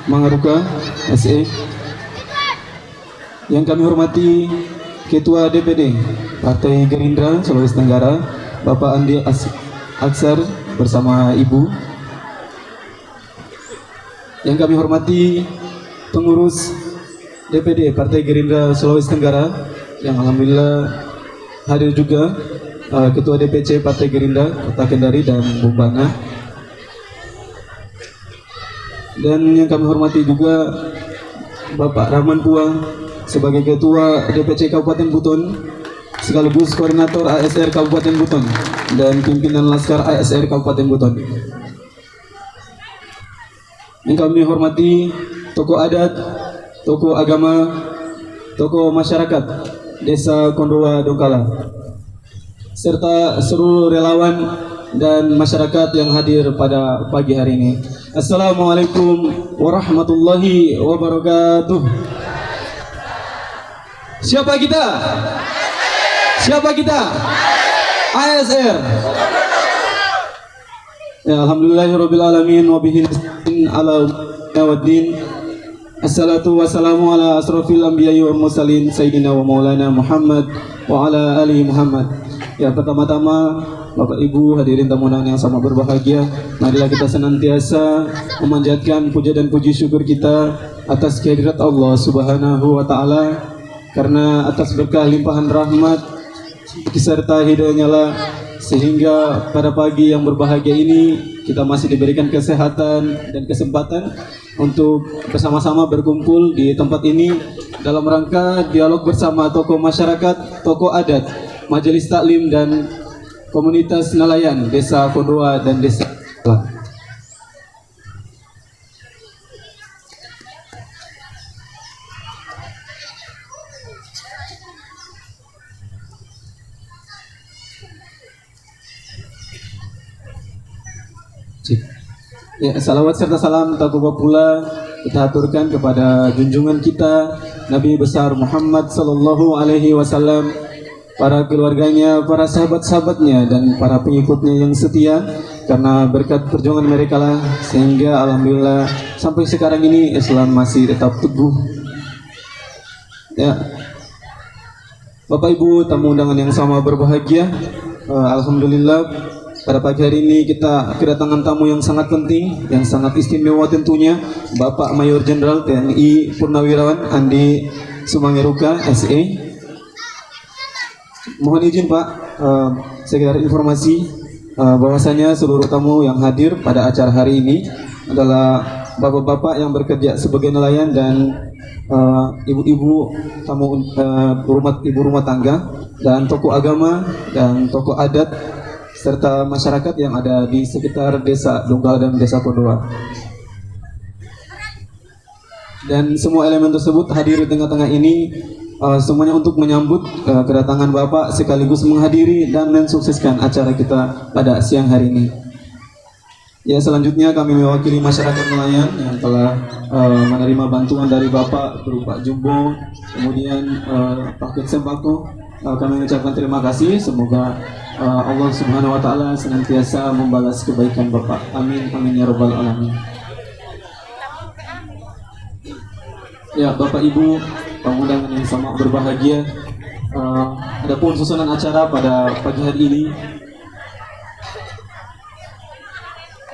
Mangaruka SE. Yang kami hormati Ketua DPD Partai Gerindra Sulawesi Tenggara Bapak Andi Aksar bersama Ibu. Yang kami hormati pengurus DPD Partai Gerindra Sulawesi Tenggara yang alhamdulillah hadir juga, Ketua DPC Partai Gerindra Kota Kendari dan Bumbana. Dan yang kami hormati juga Bapak Rahman Puang sebagai Ketua DPC Kabupaten Buton sekaligus Koordinator ASR Kabupaten Buton dan Pimpinan Laskar ASR Kabupaten Buton. Yang kami hormati tokoh adat, tokoh agama, tokoh masyarakat Desa Kondowa Donggala, serta seluruh relawan dan masyarakat yang hadir pada pagi hari ini. Assalamualaikum warahmatullahi wabarakatuh. Siapa kita? Siapa kita? ASR. Ya, alhamdulillahirabbil alamin wa bihi nasta'in ala waddin. Assalatu wassalamu ala asrofil anbiya'i wal mursalin sayyidina wa maulana Muhammad wa ala ali Muhammad. Ya, pertama-tama Bapak Ibu hadirin tamu undangan yang sama berbahagia, marilah kita senantiasa memanjatkan puja dan puji syukur kita atas kehadirat Allah Subhanahu wa taala, karena atas berkah limpahan rahmat diserta hidayahnya lah sehingga pada pagi yang berbahagia ini kita masih diberikan kesehatan dan kesempatan untuk bersama-sama berkumpul di tempat ini dalam rangka dialog bersama tokoh masyarakat, tokoh adat, majelis taklim dan komunitas nelayan Desa Kondowa dan Desa Ya, salawat serta salam takubah pula kita aturkan kepada junjungan kita Nabi besar Muhammad sallallahu alaihi wasallam, para keluarganya, para sahabat-sahabatnya dan para pengikutnya yang setia, karena berkat perjuangan mereka lah sehingga alhamdulillah sampai sekarang ini Islam masih tetap teguh. Ya, Bapak Ibu tamu undangan yang sama berbahagia, alhamdulillah pada pagi hari ini kita kedatangan tamu yang sangat penting, yang sangat istimewa tentunya, Bapak Mayor Jenderal TNI Purnawirawan Andi Sumangeruka SE. Mohon izin Pak, sekedar informasi bahwasanya seluruh tamu yang hadir pada acara hari ini adalah bapak-bapak yang bekerja sebagai nelayan dan ibu-ibu tamu ibu rumah tangga dan tokoh agama dan tokoh adat serta masyarakat yang ada di sekitar Desa Donggala dan Desa Kondowa. Dan semua elemen tersebut hadir di tengah-tengah ini semuanya untuk menyambut kedatangan Bapak sekaligus menghadiri dan mensukseskan acara kita pada siang hari ini. Ya, selanjutnya kami mewakili masyarakat nelayan yang telah menerima bantuan dari Bapak berupa jumbo, kemudian paket sembako. Kami mengucapkan terima kasih, semoga Allah Subhanahu wa taala senantiasa membalas kebaikan Bapak. Amin amin ya rabbal alamin. Ya, Bapak Ibu tamu undangan yang sama berbahagia, adapun susunan acara pada pagi hari ini.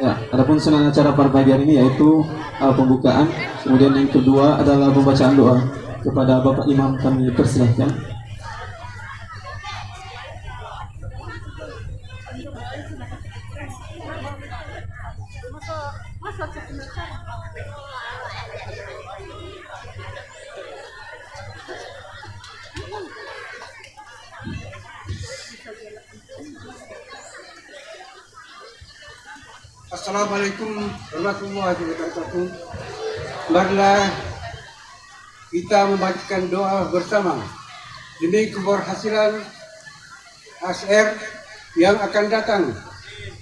Ya, adapun susunan acara pada pagi hari ini yaitu pembukaan, kemudian yang kedua adalah pembacaan doa. Kepada Bapak Imam kami persilahkan. Assalamualaikum warahmatullahi wabarakatuh. Marilah kita membacakan doa bersama demi keberhasilan ASR yang akan datang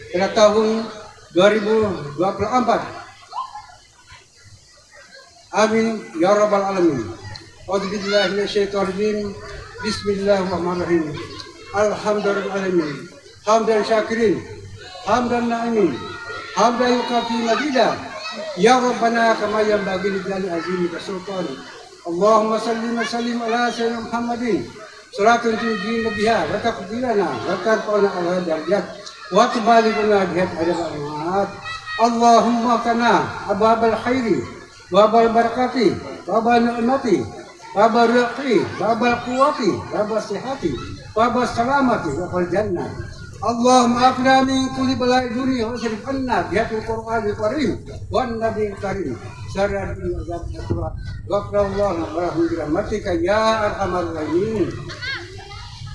pada tahun 2024. Amin ya rabbal alamin. A'udzubillahi minasyaitonirrajim. Bismillahirrahmanirrahim. Alhamdulillahirabbil hamdan syakirin, hamdan na'imin, hamdan yukafi mazidah, Ya Rabbana kama yanbaghi li jalali azimika sultani. Allahumma salli wa sallim ala sayyidina Muhammadin. Salatun tunjina biha wa taqdirana wa tarfa'una ala darajat wa tubaliguna biha al-amat. Allahumma kana ababal khairi wa abal barakati wa abal ni'mati wa abal rizqi wa abal quwwati wa abal sihhati wa abal salamati wa abal jannah. Allahumma afna min kulli bala'i dunya wa sirif anna bihatul Qur'anil Karim wan Nabiyil Karim syarra dunya wa akhirah. Ghafrallahu wa rahmatika ya arhamar rahimin.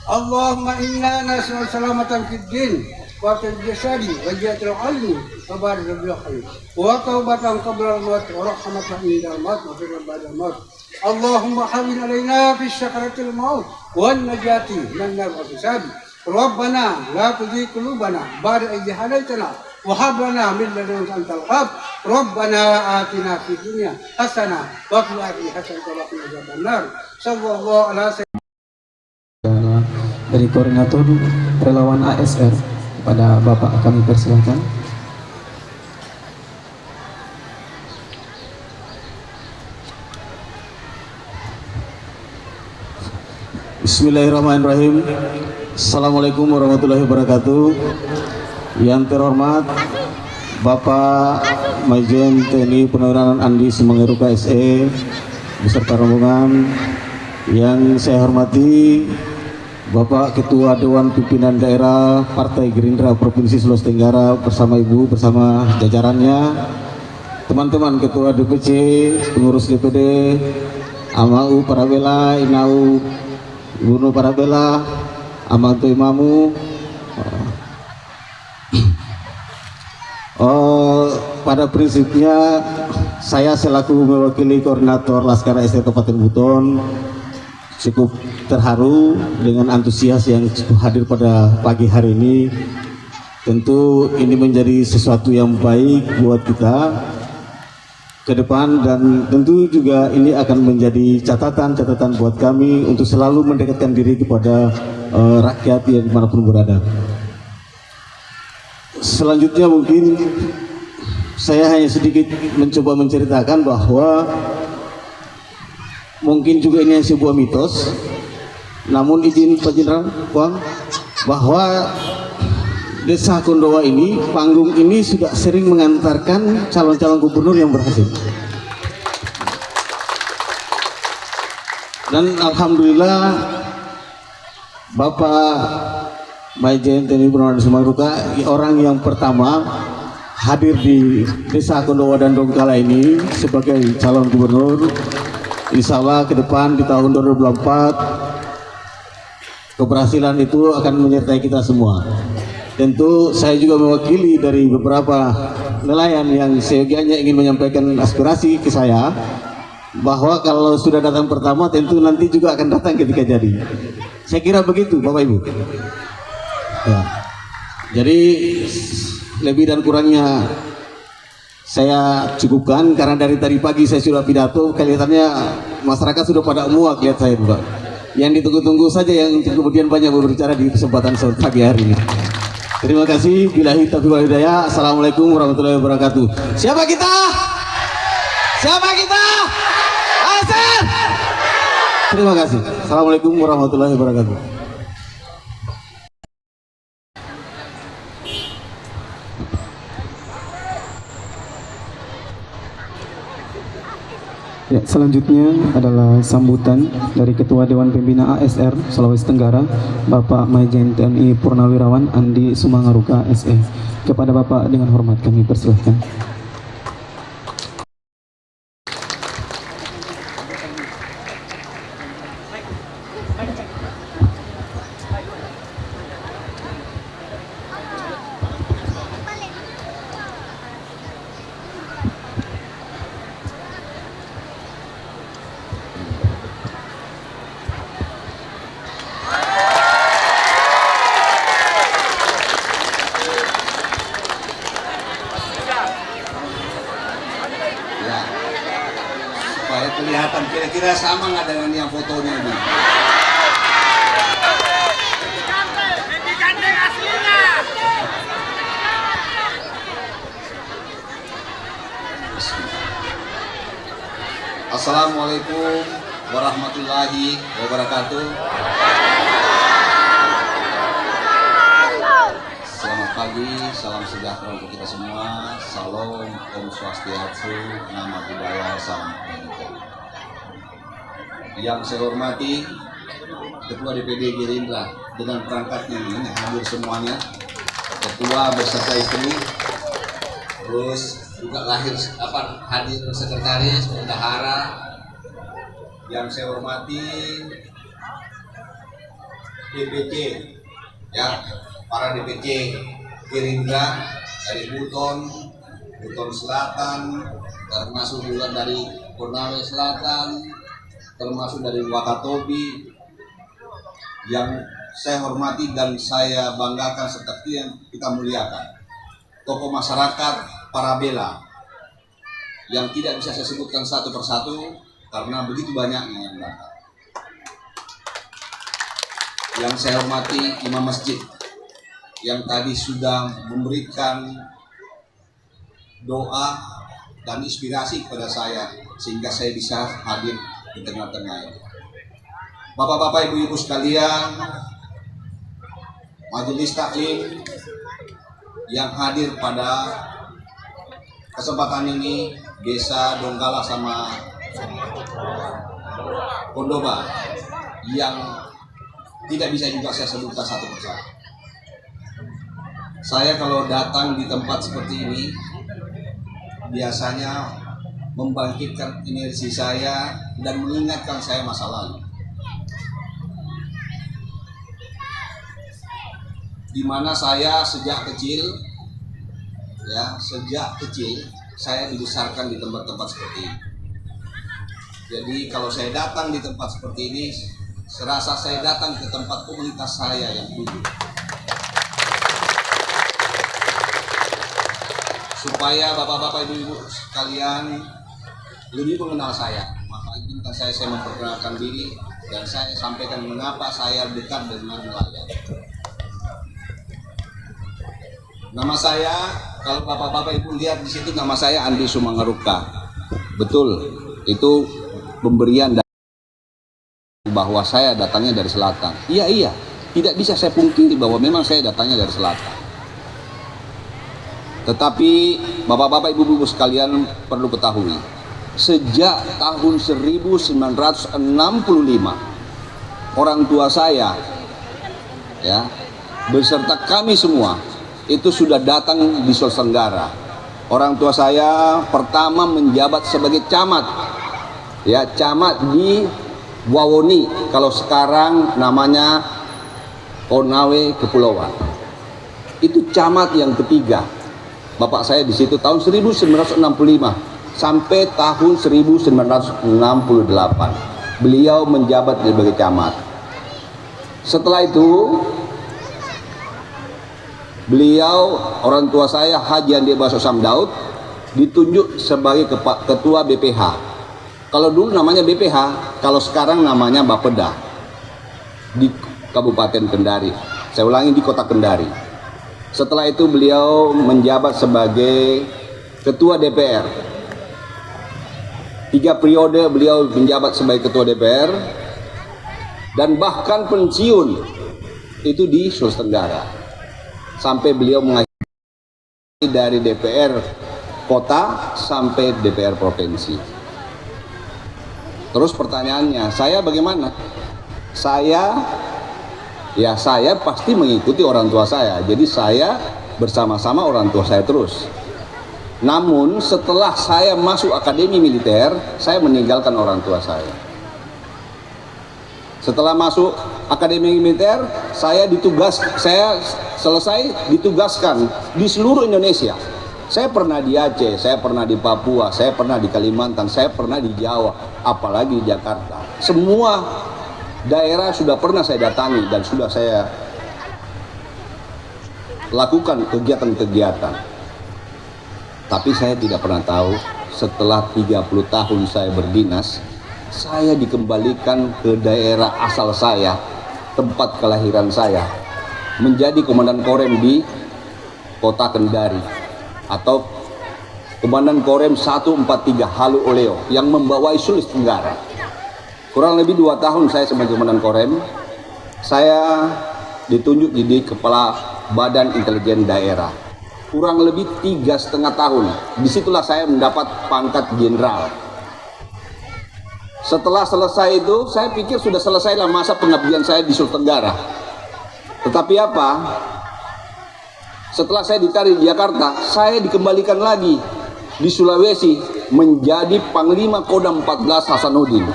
Allahumma inna nas'al salamatan fid din wa fil jasadi wa jihatul ilmi wa barzul khair wa taubatan qabla al-maut wa rahmatan indal maut wa fil ba'dal maut. Allahumma hawwin alaina fi syakaratil maut wan najati min nar wa hisab. Rabbana la tuzigh qulubana ba'da idh hadaytana wa hab lana min ladunka antal wahhab. Rabbana atina fid dunya hasanah wa fil akhirati hasanah wa qina adzabannar. Sallallahu alaihi wasallam. Dari koordinator relawan ASR kepada Bapak kami persilakan. Bismillahirrahmanirrahim. Assalamualaikum warahmatullahi wabarakatuh. Yang terhormat Bapak Majen TNI Purnawirawan Andi Sumangaruka SE beserta rombongan. Yang saya hormati Bapak Ketua Dewan Pimpinan Daerah Partai Gerindra Provinsi Sulawesi Tenggara bersama Ibu bersama jajarannya, teman-teman Ketua DPC, pengurus DPD, Amau Parabela, Inau Gubernur Parabela, Amantu Imamu. Pada prinsipnya saya selaku mewakili koordinator Laskar ST Kabupaten Buton cukup terharu dengan antusias yang cukup hadir pada pagi hari ini. Tentu ini menjadi sesuatu yang baik buat kita ke depan, dan tentu juga ini akan menjadi catatan buat kami untuk selalu mendekatkan diri kepada rakyat yang dimanapun berada. Selanjutnya mungkin saya hanya sedikit mencoba menceritakan bahwa mungkin juga ini sebuah mitos, namun izin Pak Jenderal bahwa Desa Kondowa ini, panggung ini sudah sering mengantarkan calon-calon gubernur yang berhasil. Dan alhamdulillah Bapak Majen TNI Purnawirawan Sumangaruka orang yang pertama hadir di Desa Kondowa dan Donggala ini sebagai calon gubernur. Insya Allah ke depan di tahun 2024 keberhasilan itu akan menyertai kita semua. Tentu saya juga mewakili dari beberapa nelayan yang seyogianya ingin menyampaikan aspirasi ke saya bahwa kalau sudah datang pertama tentu nanti juga akan datang ketika jadi. Saya kira begitu Bapak Ibu ya. Jadi lebih dan kurangnya saya cukupkan karena dari tadi pagi saya sudah pidato, kelihatannya masyarakat sudah pada muak lihat saya Pak. Yang ditunggu-tunggu saja yang kemudian banyak berbicara di kesempatan pagi hari ini. Terima kasih. Billahi taufiq wal hidayah. Assalamualaikum warahmatullahi wabarakatuh. Siapa kita? Siapa kita? ASR. Terima kasih. Assalamualaikum warahmatullahi wabarakatuh. Ya, selanjutnya adalah sambutan dari Ketua Dewan Pembina ASR Sulawesi Tenggara, Bapak Majen TNI Purnawirawan Andi Sumangaruka SE. Kepada Bapak dengan hormat kami persilahkan. Supaya kelihatan kira-kira sama nggak dengan yang fotonya ini. Assalamualaikum warahmatullahi wabarakatuh. Selamat pagi, salam sejahtera untuk kita semua. Salam, Om Swastiastu, Nama Budaya, Salam Kebajikan. Yang saya hormati Ketua DPD Gerindra dengan perangkatnya ini hadir semuanya, Ketua beserta istri, terus juga hadir sekretaris, bendahara. Yang saya hormati DPC, ya, para DPC Gerindra dari Buton Selatan, termasuk juga dari Konawe Selatan, termasuk dari Wakatobi, yang saya hormati dan saya banggakan serta yang kita muliakan. Tokoh masyarakat Parabela yang tidak bisa saya sebutkan satu persatu karena begitu banyaknya yang datang. Yang saya hormati imam masjid yang tadi sudah memberikan doa dan inspirasi kepada saya sehingga saya bisa hadir di tengah-tengah ini. Bapak-bapak, ibu-ibu sekalian, majelis taklim yang hadir pada kesempatan ini, Desa Donggala sama Pondoba, yang tidak bisa juga saya sebutkan satu persatu. Saya kalau datang di tempat seperti ini biasanya membangkitkan energi saya dan mengingatkan saya masa lalu, di mana saya sejak kecil saya dibesarkan di tempat-tempat seperti ini. Jadi kalau saya datang di tempat seperti ini, serasa saya datang ke tempat komunitas saya yang dulu. Supaya bapak-bapak, ibu-ibu sekalian lebih mengenal saya, maka izinkan saya memperkenalkan diri dan saya sampaikan mengapa saya dekat dengan nelayan. Nama saya, kalau bapak-bapak ibu lihat di situ, nama saya Andi Sumangaruka. Betul, itu pemberian bahwa saya datangnya dari selatan. Iya, tidak bisa saya pungkiri bahwa memang saya datangnya dari selatan. Tetapi bapak-bapak ibu-ibu sekalian perlu ketahui, sejak tahun 1965 orang tua saya, ya, beserta kami semua itu sudah datang di Sulawesi Tenggara. Orang tua saya pertama menjabat sebagai camat, ya, camat di Wawoni, kalau sekarang namanya Konawe Kepulauan. Itu camat yang ketiga. Bapak saya di situ tahun 1965 sampai tahun 1968. Beliau menjabat sebagai camat. Setelah itu beliau, orang tua saya Haji Andi Baso Samdaud, ditunjuk sebagai ketua BPH. Kalau dulu namanya BPH, kalau sekarang namanya Bapeda di Kabupaten Kendari. Saya ulangi, di Kota Kendari. Setelah itu beliau menjabat sebagai ketua DPR. 3 periode beliau menjabat sebagai ketua DPR dan bahkan pensiun itu di Sulawesi Tenggara. Sampai beliau mengakhiri dari DPR kota sampai DPR provinsi. Terus pertanyaannya, saya bagaimana? Saya pasti mengikuti orang tua saya. Jadi saya bersama-sama orang tua saya terus. Namun setelah saya masuk akademi militer, saya meninggalkan orang tua saya. Setelah masuk akademi militer, saya selesai ditugaskan di seluruh Indonesia. Saya pernah di Aceh, saya pernah di Papua, saya pernah di Kalimantan, saya pernah di Jawa, apalagi di Jakarta. Semua daerah sudah pernah saya datangi dan sudah saya lakukan kegiatan-kegiatan. Tapi saya tidak pernah tahu, setelah 30 tahun saya berdinas, saya dikembalikan ke daerah asal saya, tempat kelahiran saya, menjadi komandan korem di Kota Kendari atau Komandan Korem 143 Halu Oleo yang membawai Sulawesi Tenggara. Kurang lebih 2 tahun saya sebagai Komandan Korem. Saya ditunjuk jadi Kepala Badan Intelijen Daerah. Kurang lebih 3,5 tahun. Disitulah saya mendapat pangkat jenderal. Setelah selesai itu, saya pikir sudah selesailah masa pengabdian saya di Sulawesi Tenggara. Tetapi apa? Setelah saya ditarik di Jakarta, saya dikembalikan lagi di Sulawesi menjadi Panglima Kodam 14 Hasanuddin.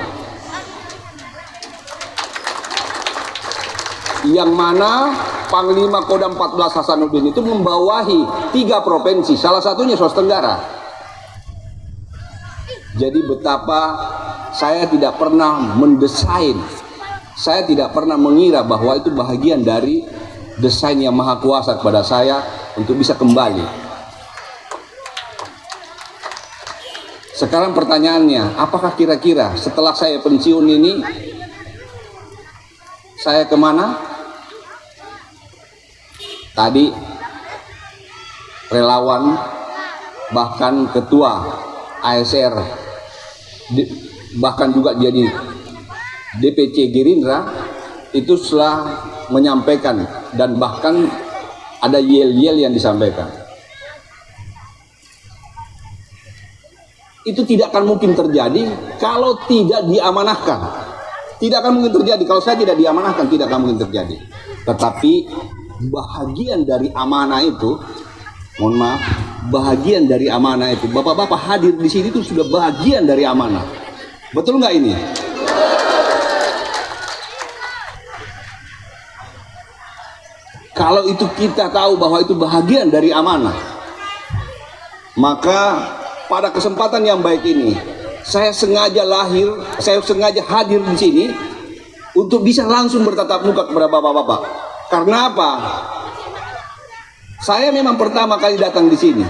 Yang mana Panglima Kodam 14 Hasanuddin itu membawahi 3 provinsi, salah satunya Sulawesi Tenggara. Jadi betapa saya tidak pernah mendesain, saya tidak pernah mengira bahwa itu bahagian dari desain yang maha kuasa kepada saya untuk bisa kembali. Sekarang pertanyaannya, apakah kira-kira setelah saya pensiun ini saya kemana? Tadi relawan, bahkan ketua ASR, bahkan juga jadi DPC Gerindra itu telah menyampaikan, dan bahkan ada yel-yel yang disampaikan. Itu tidak akan mungkin terjadi kalau tidak diamanahkan. Tidak akan mungkin terjadi kalau saya tidak diamanahkan, tidak akan mungkin terjadi. Tetapi bahagian dari amanah itu, mohon maaf, bahagian dari amanah itu, bapak-bapak hadir di sini itu sudah bahagian dari amanah. Betul nggak ini? Kalau itu kita tahu bahwa itu bahagian dari amanah, maka pada kesempatan yang baik ini, saya sengaja hadir di sini untuk bisa langsung bertatap muka kepada bapak-bapak. Karena apa? Saya memang pertama kali datang di sini,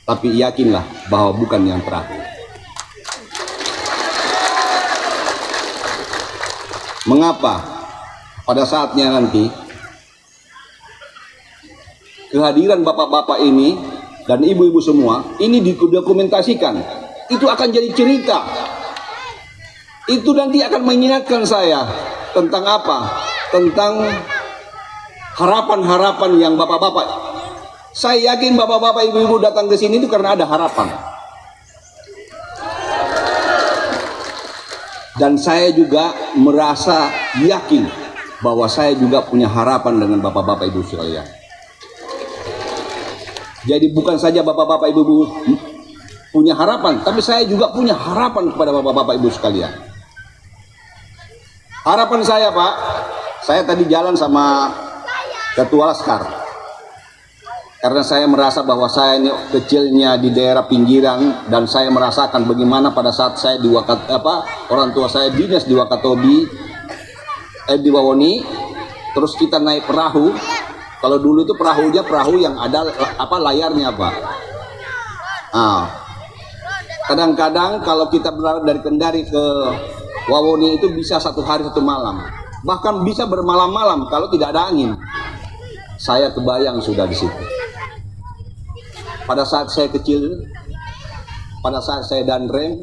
tapi yakinlah bahwa bukan yang terakhir. Mengapa? Pada saatnya nanti kehadiran bapak-bapak ini dan ibu-ibu semua ini didokumentasikan, itu akan jadi cerita. Itu nanti akan mengingatkan saya tentang apa? Tentang harapan-harapan yang bapak-bapak. Saya yakin bapak-bapak, ibu-ibu datang ke sini itu karena ada harapan. Dan saya juga merasa yakin bahwa saya juga punya harapan dengan bapak-bapak ibu sekalian. Jadi bukan saja bapak-bapak ibu-ibu punya harapan, tapi saya juga punya harapan kepada bapak-bapak ibu sekalian. Harapan saya, Pak, saya tadi jalan sama Ketua Laskar. Karena saya merasa bahwa saya ini kecilnya di daerah pinggiran, dan saya merasakan bagaimana pada saat saya di orang tua saya dinas di Wakatobi, di Wawoni, terus kita naik perahu. Kalau dulu itu perahunya perahu yang ada layarnya, Pak. Kadang-kadang kalau kita berangkat dari Kendari ke Wawoni itu bisa 1 hari 1 malam, bahkan bisa bermalam-malam kalau tidak ada angin. Saya kebayang sudah di situ. Pada saat saya kecil, pada saat saya danrem,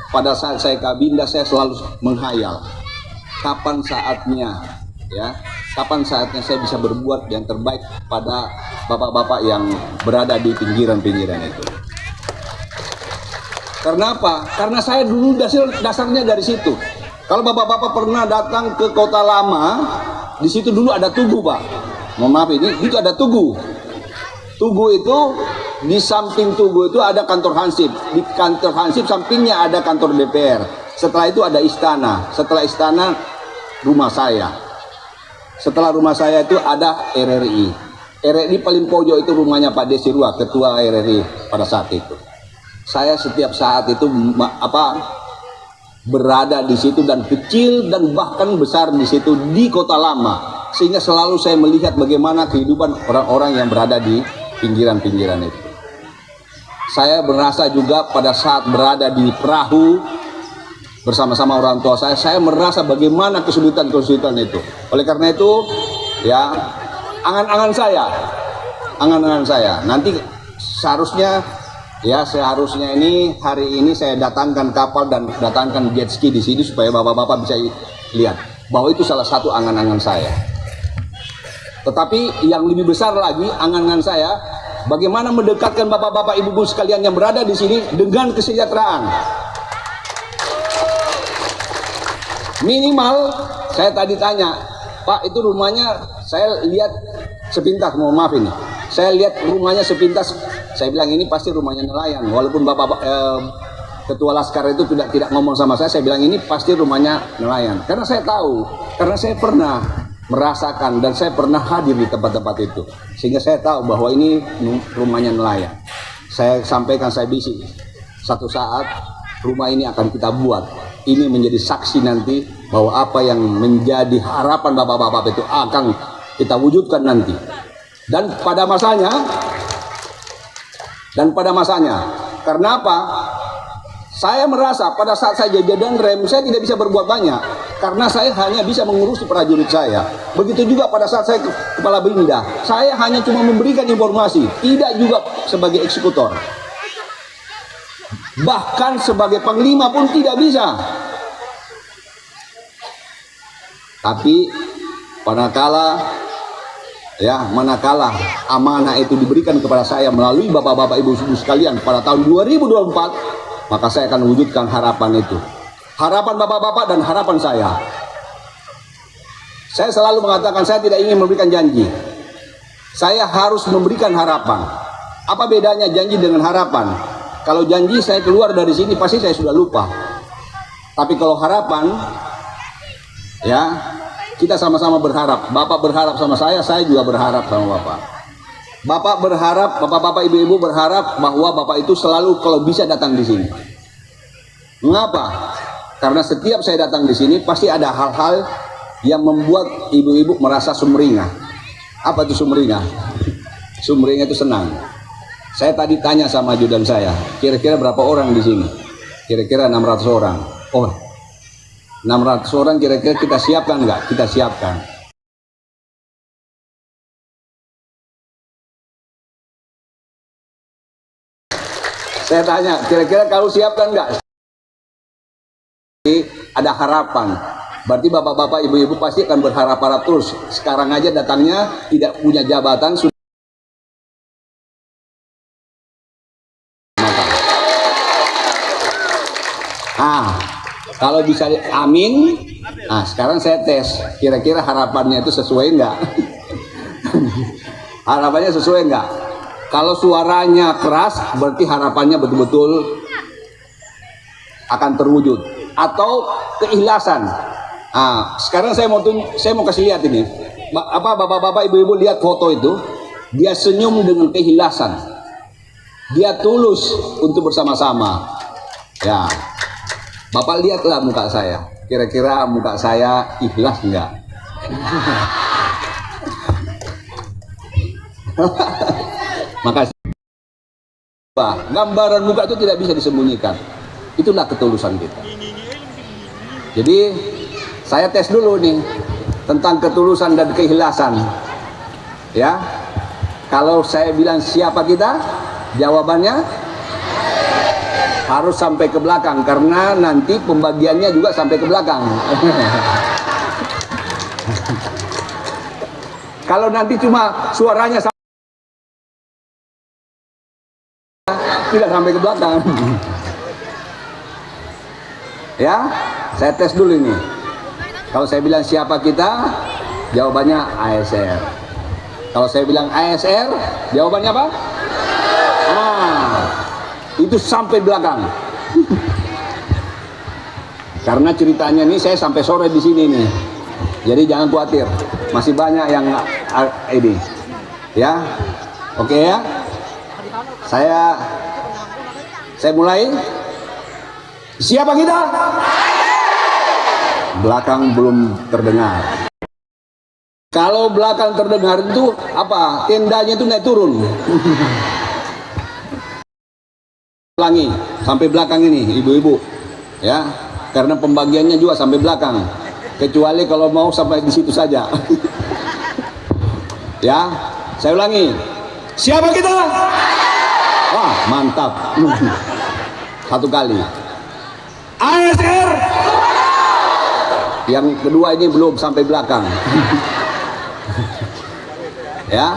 pada saat saya kabinda, saya selalu menghayal kapan saatnya, ya, kapan saatnya saya bisa berbuat yang terbaik pada bapak-bapak yang berada di pinggiran-pinggiran itu. Karena apa? Karena saya dulu dasarnya dari situ. Kalau bapak-bapak pernah datang ke Kota Lama, di situ dulu ada Tugu, Pak. Mohon maaf, itu ada Tugu. Tugu itu, di samping Tugu itu ada kantor Hansip. Di kantor Hansip sampingnya ada kantor DPR. Setelah itu ada istana. Setelah istana, rumah saya. Setelah rumah saya itu ada RRI. RRI paling pojok itu rumahnya Pak Desirua, ketua RRI pada saat itu. Saya setiap saat itu berada di situ, dan kecil dan bahkan besar di situ di Kota Lama, sehingga selalu saya melihat bagaimana kehidupan orang-orang yang berada di pinggiran-pinggiran itu. Saya merasa juga pada saat berada di perahu bersama-sama orang tua saya merasa bagaimana kesulitan-kesulitan itu. Oleh karena itu, ya, angan-angan saya nanti seharusnya Ya, seharusnya ini hari ini saya datangkan kapal dan datangkan jet ski di sini supaya bapak-bapak bisa lihat bahwa itu salah satu angan-angan saya. Tetapi yang lebih besar lagi angan-angan saya, bagaimana mendekatkan bapak-bapak ibu-ibu sekalian yang berada di sini dengan kesejahteraan. Minimal saya tadi tanya, Pak, itu rumahnya saya lihat sepintas, mohon maaf ini. Saya lihat rumahnya sepintas, saya bilang ini pasti rumahnya nelayan. Walaupun bapak ketua laskar itu tidak ngomong sama saya bilang ini pasti rumahnya nelayan. Karena saya tahu, karena saya pernah merasakan dan saya pernah hadir di tempat-tempat itu. Sehingga saya tahu bahwa ini rumahnya nelayan. Saya sampaikan, saya bisik, satu saat rumah ini akan kita buat. Ini menjadi saksi nanti bahwa apa yang menjadi harapan bapak-bapak itu akan kita wujudkan nanti. Dan pada masanya, karena apa? Saya merasa pada saat saya jajadan rem, saya tidak bisa berbuat banyak. Karena saya hanya bisa mengurusi prajurit saya. Begitu juga pada saat saya kepala brinda, saya hanya cuma memberikan informasi, tidak juga sebagai eksekutor. Bahkan sebagai panglima pun tidak bisa. Tapi manakala amanah itu diberikan kepada saya melalui bapak-bapak ibu-ibu sekalian pada tahun 2024, maka saya akan wujudkan harapan itu. Harapan bapak-bapak dan harapan saya. Saya selalu mengatakan saya tidak ingin memberikan janji. Saya harus memberikan harapan. Apa bedanya janji dengan harapan? Kalau janji saya keluar dari sini pasti saya sudah lupa. Tapi kalau harapan, ya, kita sama-sama berharap. Bapak berharap sama saya juga berharap sama Bapak. Bapak berharap, bapak-bapak ibu-ibu berharap bahwa Bapak itu selalu kalau bisa datang di sini. Mengapa? Karena setiap saya datang di sini pasti ada hal-hal yang membuat ibu-ibu merasa sumringah. Apa itu sumringah? Sumringah itu senang. Saya tadi tanya sama ajudan saya, kira-kira berapa orang di sini? Kira-kira 600 orang. Oh, 600 orang kira-kira kita siapkan enggak? Kita siapkan. Saya tanya, kira-kira kalau siapkan enggak? Ada harapan. Berarti bapak-bapak, ibu-ibu pasti akan berharap-harap terus. Sekarang aja datangnya tidak punya jabatan. Kalau bisa amin. Nah, sekarang saya tes. Kira-kira harapannya itu sesuai enggak? Harapannya sesuai enggak? Kalau suaranya keras, berarti harapannya betul-betul akan terwujud. Atau keikhlasan. Nah, sekarang saya mau kasih lihat ini. Apa bapak-bapak, ibu-ibu lihat foto itu? Dia senyum dengan keikhlasan. Dia tulus untuk bersama-sama. Ya. Bapak lihatlah muka saya. Kira-kira muka saya ikhlas enggak? Makasih. Gambaran muka itu tidak bisa disembunyikan. Itulah ketulusan kita. Jadi saya tes dulu nih tentang ketulusan dan keikhlasan. Ya. Kalau saya bilang siapa kita? Jawabannya harus sampai ke belakang, karena nanti pembagiannya juga sampai ke belakang. Kalau nanti cuma suaranya tidak sampai ke belakang. Ya, saya tes dulu ini. Kalau saya bilang siapa kita, jawabannya ASR. Kalau saya bilang ASR, jawabannya apa? Itu sampai belakang. Karena ceritanya ini saya sampai sore di sini nih. Jadi jangan khawatir, masih banyak yang ini. Ya. Oke ya. Saya mulai. Siapa kita? Belakang belum terdengar. Kalau belakang terdengar itu apa? Tendanya itu naik turun. Ulangi sampai belakang ini ibu-ibu, ya, karena pembagiannya juga sampai belakang, kecuali kalau mau sampai di situ saja. Ya, saya ulangi, siapa kita? Wah, Mantap. Satu kali. ASR. Yang kedua ini belum sampai belakang. Ya.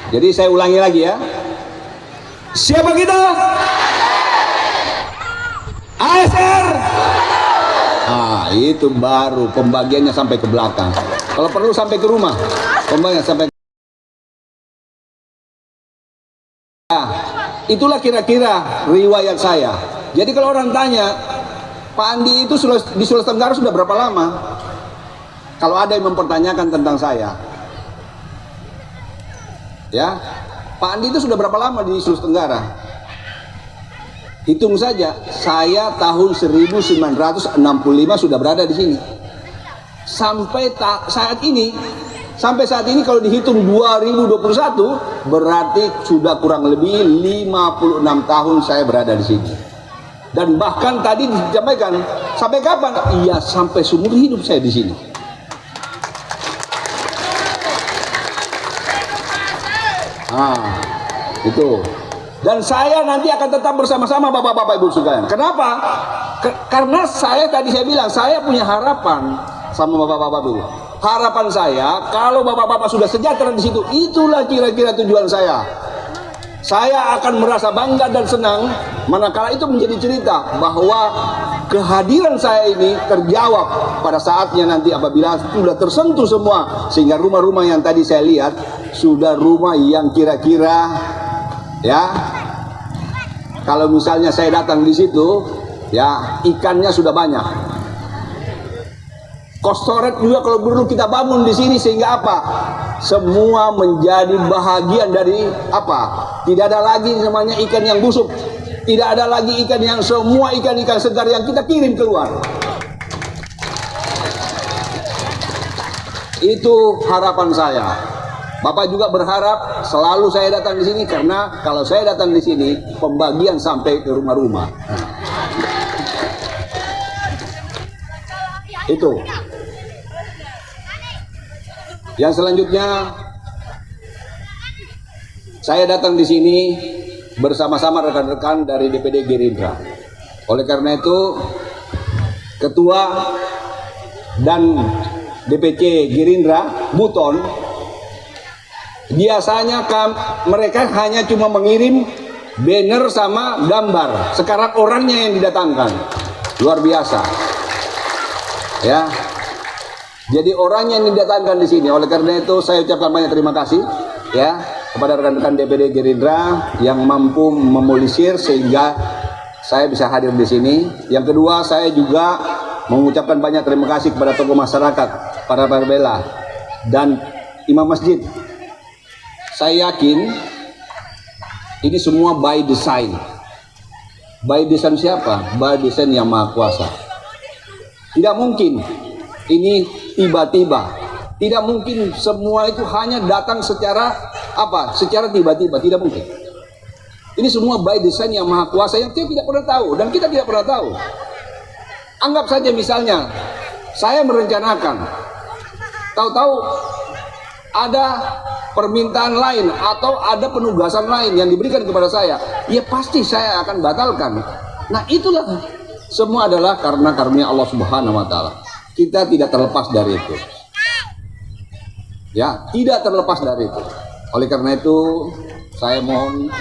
Jadi saya ulangi lagi ya. Siapa kita? ASR. Ah, itu baru pembagiannya sampai ke belakang. Kalau perlu sampai ke rumah. Pembagian sampai. Nah, itulah kira-kira riwayat saya. Jadi kalau orang tanya, Pak Andi itu di Sulawesi Tenggara sudah berapa lama? Kalau ada yang mempertanyakan tentang saya, ya, Pak Andi itu sudah berapa lama di Sulawesi Tenggara? Hitung saja, saya tahun 1965 sudah berada di sini. Sampai saat ini kalau dihitung 2021 berarti sudah kurang lebih 56 tahun saya berada di sini. Dan bahkan tadi disampaikan, sampai kapan? Iya, sampai seumur hidup saya di sini. Ah, itu. Dan saya nanti akan tetap bersama-sama bapak-bapak ibu sekalian. Kenapa? Karena saya bilang saya punya harapan sama bapak-bapak ibu. Harapan saya kalau bapak-bapak sudah sejahtera di situ, itulah kira-kira tujuan saya. Saya akan merasa bangga dan senang manakala itu menjadi cerita bahwa kehadiran saya ini terjawab pada saatnya nanti apabila sudah tersentuh semua, sehingga rumah-rumah yang tadi saya lihat sudah rumah yang kira-kira, ya, kalau misalnya saya datang di situ, ya, ikannya sudah banyak. Kostoret juga kalau perlu kita bangun di sini, sehingga apa? Semua menjadi bahagian dari apa? Tidak ada lagi namanya ikan yang busuk. Tidak ada lagi ikan yang semua ikan-ikan segar yang kita kirim keluar. Itu harapan saya. Bapak juga berharap selalu saya datang di sini, karena kalau saya datang di sini pembagian sampai ke rumah-rumah. Itu. Yang selanjutnya, saya datang di sini bersama-sama rekan-rekan dari DPD Gerindra. Oleh karena itu, Ketua dan DPC Gerindra, Buton, biasanya mereka hanya cuma mengirim banner sama gambar. Sekarang orangnya yang didatangkan. Luar biasa. Ya. Jadi orangnya yang didatangkan di sini. Oleh karena itu saya ucapkan banyak terima kasih ya kepada rekan-rekan DPD Gerindra yang mampu memobilisir sehingga saya bisa hadir di sini. Yang kedua, saya juga mengucapkan banyak terima kasih kepada tokoh masyarakat, para pembela dan imam masjid. Saya yakin ini semua by design. By design siapa? By design yang Maha Kuasa. Tidak mungkin ini tiba-tiba. Tidak mungkin semua itu hanya datang secara apa? Secara tiba-tiba, tidak mungkin. Ini semua by design yang Maha Kuasa yang kita tidak pernah tahu dan kita tidak pernah tahu. Anggap saja misalnya saya merencanakan, tahu-tahu ada permintaan lain atau ada penugasan lain yang diberikan kepada saya, ya pasti saya akan batalkan. Nah, itulah semua adalah karena karunia Allah Subhanahu wa taala. Kita tidak terlepas dari itu. Ya, tidak terlepas dari itu. Oleh karena itu, saya mohon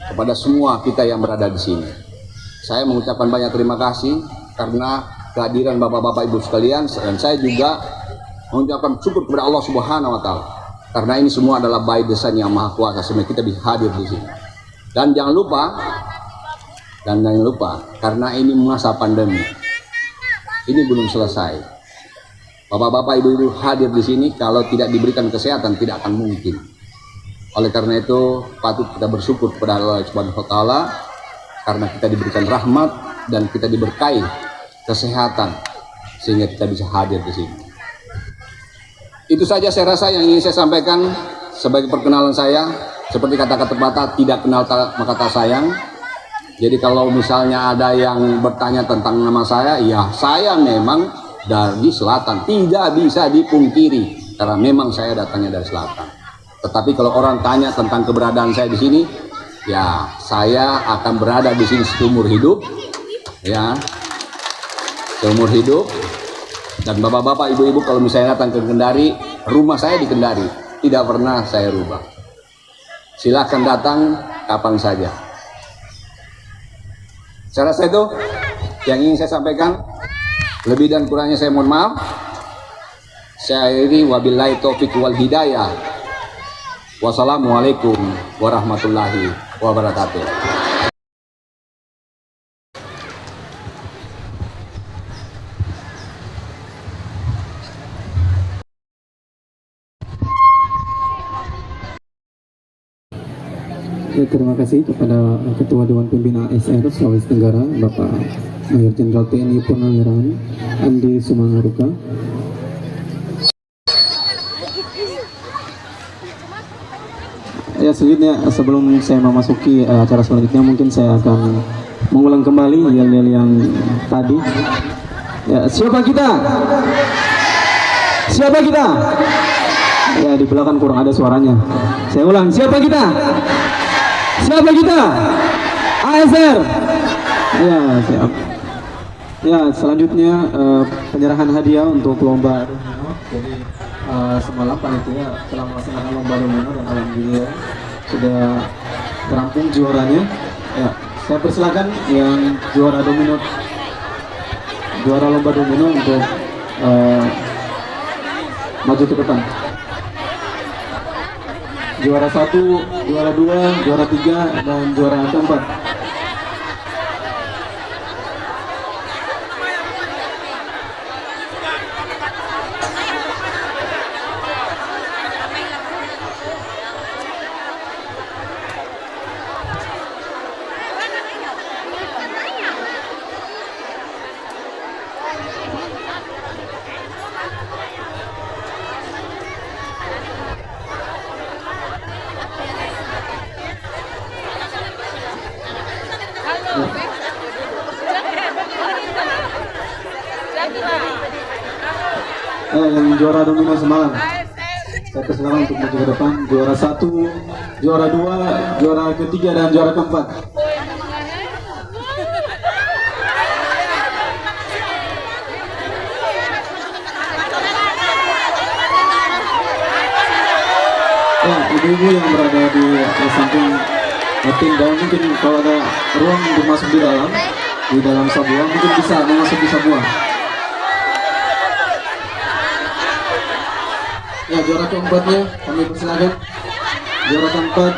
kepada semua kita yang berada di sini. Saya mengucapkan banyak terima kasih karena kehadiran Bapak-bapak Ibu sekalian, dan saya juga mengucapkan syukur kepada Allah Subhanahu wa taala. Karena ini semua adalah by design yang Maha Kuasa sehingga kita bisa hadir di sini. Dan jangan lupa, karena ini masa pandemi. Ini belum selesai. Bapak-bapak, ibu-ibu hadir di sini kalau tidak diberikan kesehatan tidak akan mungkin. Oleh karena itu patut kita bersyukur kepada Allah Subhanahu wa taala karena kita diberikan rahmat dan kita diberkahi kesehatan sehingga kita bisa hadir di sini. Itu saja saya rasa yang ingin saya sampaikan sebagai perkenalan saya. Seperti kata-kata pepatah, tidak kenal maka tak sayang. Jadi kalau misalnya ada yang bertanya tentang nama saya, ya saya memang dari selatan, tidak bisa dipungkiri karena memang saya datangnya dari selatan. Tetapi kalau orang tanya tentang keberadaan saya di sini, Ya, saya akan berada di sini seumur hidup, ya, seumur hidup. Dan bapak-bapak, ibu-ibu, kalau misalnya datang ke Kendari, rumah saya di Kendari, tidak pernah saya rubah. Silahkan datang kapan saja. Saya rasa itu yang ingin saya sampaikan. Lebih dan kurangnya saya mohon maaf. Saya akhiri wabillahi taufiq wal hidayah. Wassalamualaikum warahmatullahi wabarakatuh. Ya, terima kasih kepada Ketua Dewan Pembina ASR Sulawesi Tenggara, Bapak Mayor Jenderal TNI Purnawirawan Andi Sumangaruka. Ya, selanjutnya sebelum saya memasuki acara selanjutnya, mungkin saya akan mengulang kembali yel-yel yang tadi. Ya, siapa kita? Siapa kita? Ya, di belakang kurang ada suaranya. Saya ulang, siapa kita? Siapa kita? ASR. Ya, siap. Ya, selanjutnya penyerahan hadiah untuk lomba. Jadi semalam panitia telah melaksanakan lomba domino dan alhamdulillah sudah rampung juaranya. Ya, saya persilakan yang juara domino, juara lomba domino untuk maju ke depan. Juara 1, juara 2, juara 3, dan juara keempat. Yang juara domino semalam, saya persilakan untuk maju ke depan. Juara 1, juara 2, juara ketiga, dan juara keempat. Ya, ibu-ibu yang berada di samping tim dan mungkin kalau ada ruang untuk masuk di dalam sebuah, mungkin bisa masuk di sebuah. Ya, juara keempatnya kami persilakan. Juara keempat.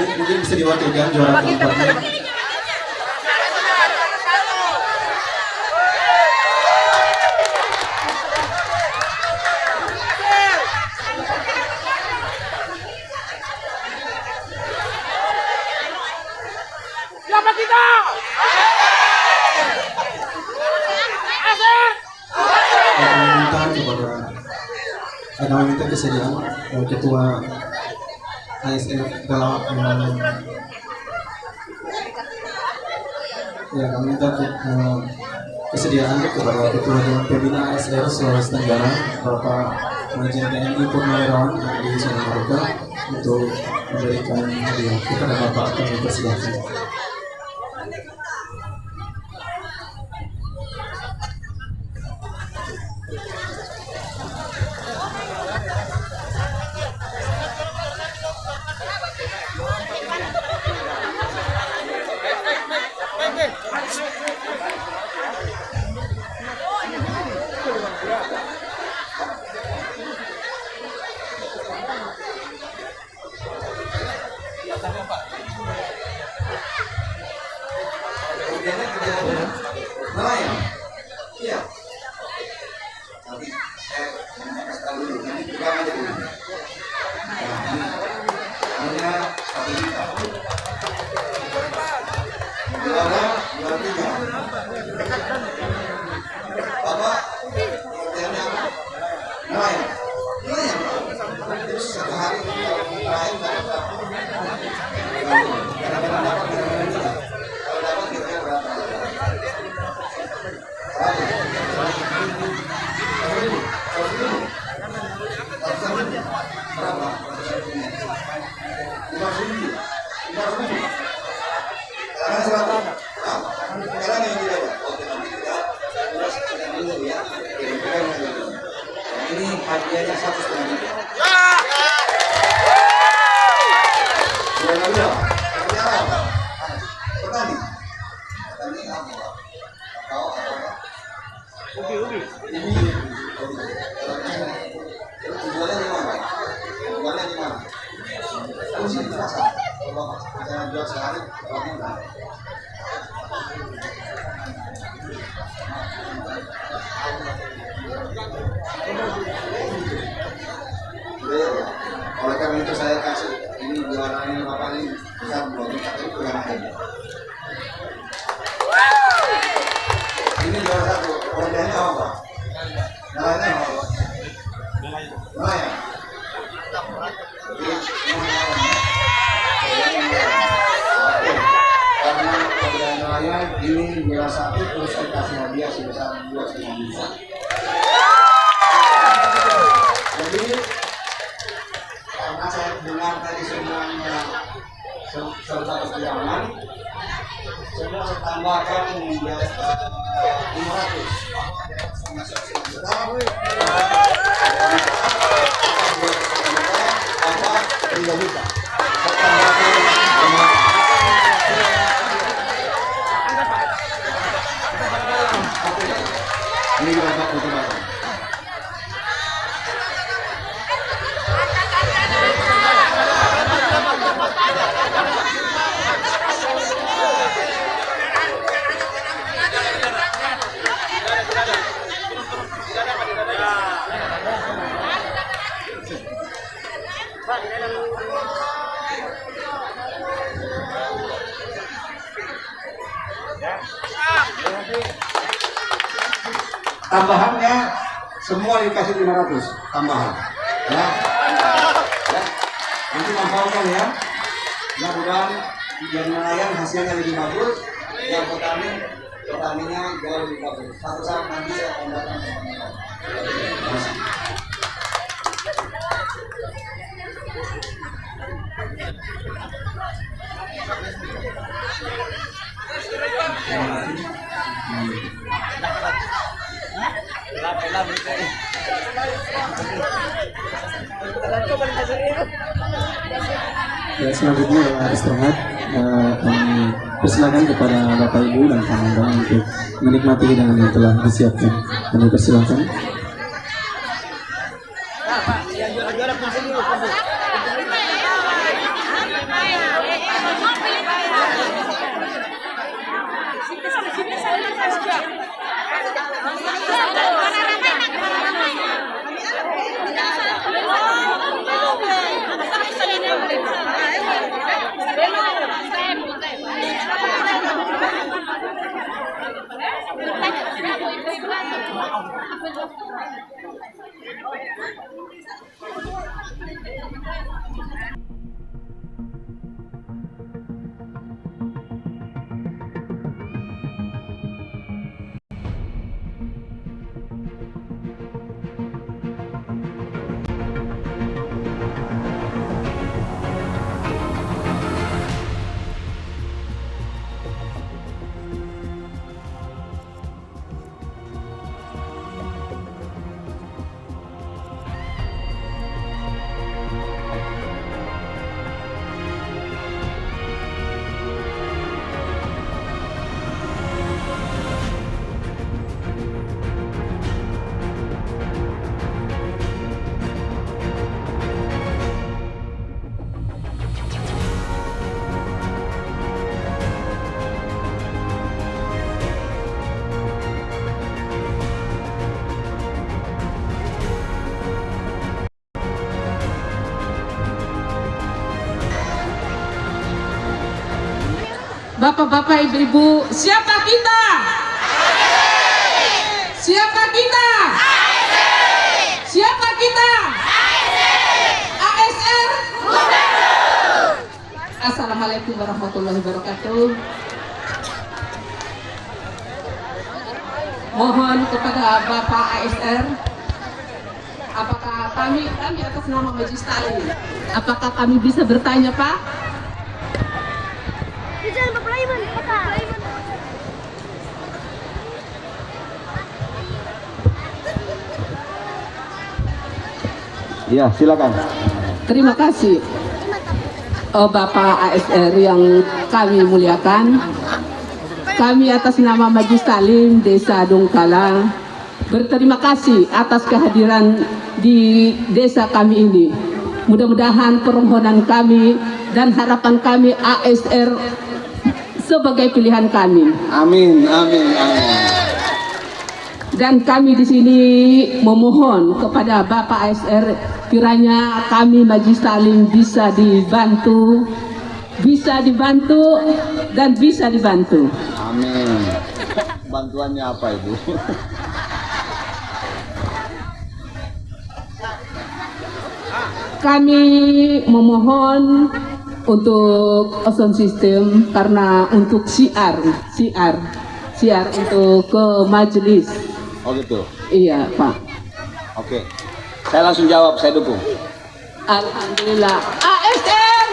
Mungkin bisa diwakilkan juara keempatnya. Siapa kita? Kami minta kesediaan Ketua ASF dalam ya, kami minta kesediaan kepada Ketua Dewan Pembina ASR Sulawesi Tenggara, Bapak Majen TNI Purnawirawan Andi Sumangaruka, untuk memberikan hadiah kepada Bapak. Kami persilakan. hadiahnya 1,5 juta. Juara 2, juara apa? Petani. Petani apa? Tahu apa? Ubi. Ini jualnya di mana? Jualnya di mana? Kalau sini pasar. Kalau misalnya jual sehari, kalau enggak. Oleh karena itu saya kasih ini jualannya Bapak ini bisa 2 juta itu yang lain. Ini juara 1, orangnya apa? Nilainya apa? Nelayan. Karena orangnya nelayan ini juara 1 terus saya kasih hadiah sebesar 2,5 juta. Jadi karena saya dengar tadi semuanya serta perjalanan, saya tambahkan menjadi 500. Ini berapa pertemuan? Tambahannya semua dikasih 500 tambahan ya. Nanti manfaatkan ya, mudah-mudahan yang nelayan hasilnya lebih bagus, yang petaninya jauh lebih bagus. Satu saat nanti saya akan datang ke sana. Ya, selanjutnya adalah istirahat. Kami persilakan kepada Bapak Ibu dan kawan-kawan untuk menikmati hidangan yang telah disiapkan. Kami persilakan. Bapak-bapak, ibu-ibu, siapa kita? Siapa kita? Siapa kita? ASR. Assalamualaikum warahmatullahi wabarakatuh. Mohon kepada Bapak ASR, apakah kami atas nama Majelis Ta'lim, apakah kami bisa bertanya, Pak? Ya, silakan. Terima kasih Bapak ASR yang kami muliakan. Kami atas nama Majelis Taklim Desa Donggala berterima kasih atas kehadiran di desa kami ini. Mudah-mudahan permohonan kami dan harapan kami ASR sebagai pilihan kami. Amin, amin, amin. Dan kami di sini memohon kepada Bapak ASR kiranya kami Majelis Taklim bisa dibantu dan bisa dibantu. Amin. Bantuannya apa, Ibu? Kami memohon untuk sound system karena untuk siar untuk ke majelis. Oh gitu. Iya, Pak. Oke. Saya langsung jawab, saya dukung. Alhamdulillah. ASR.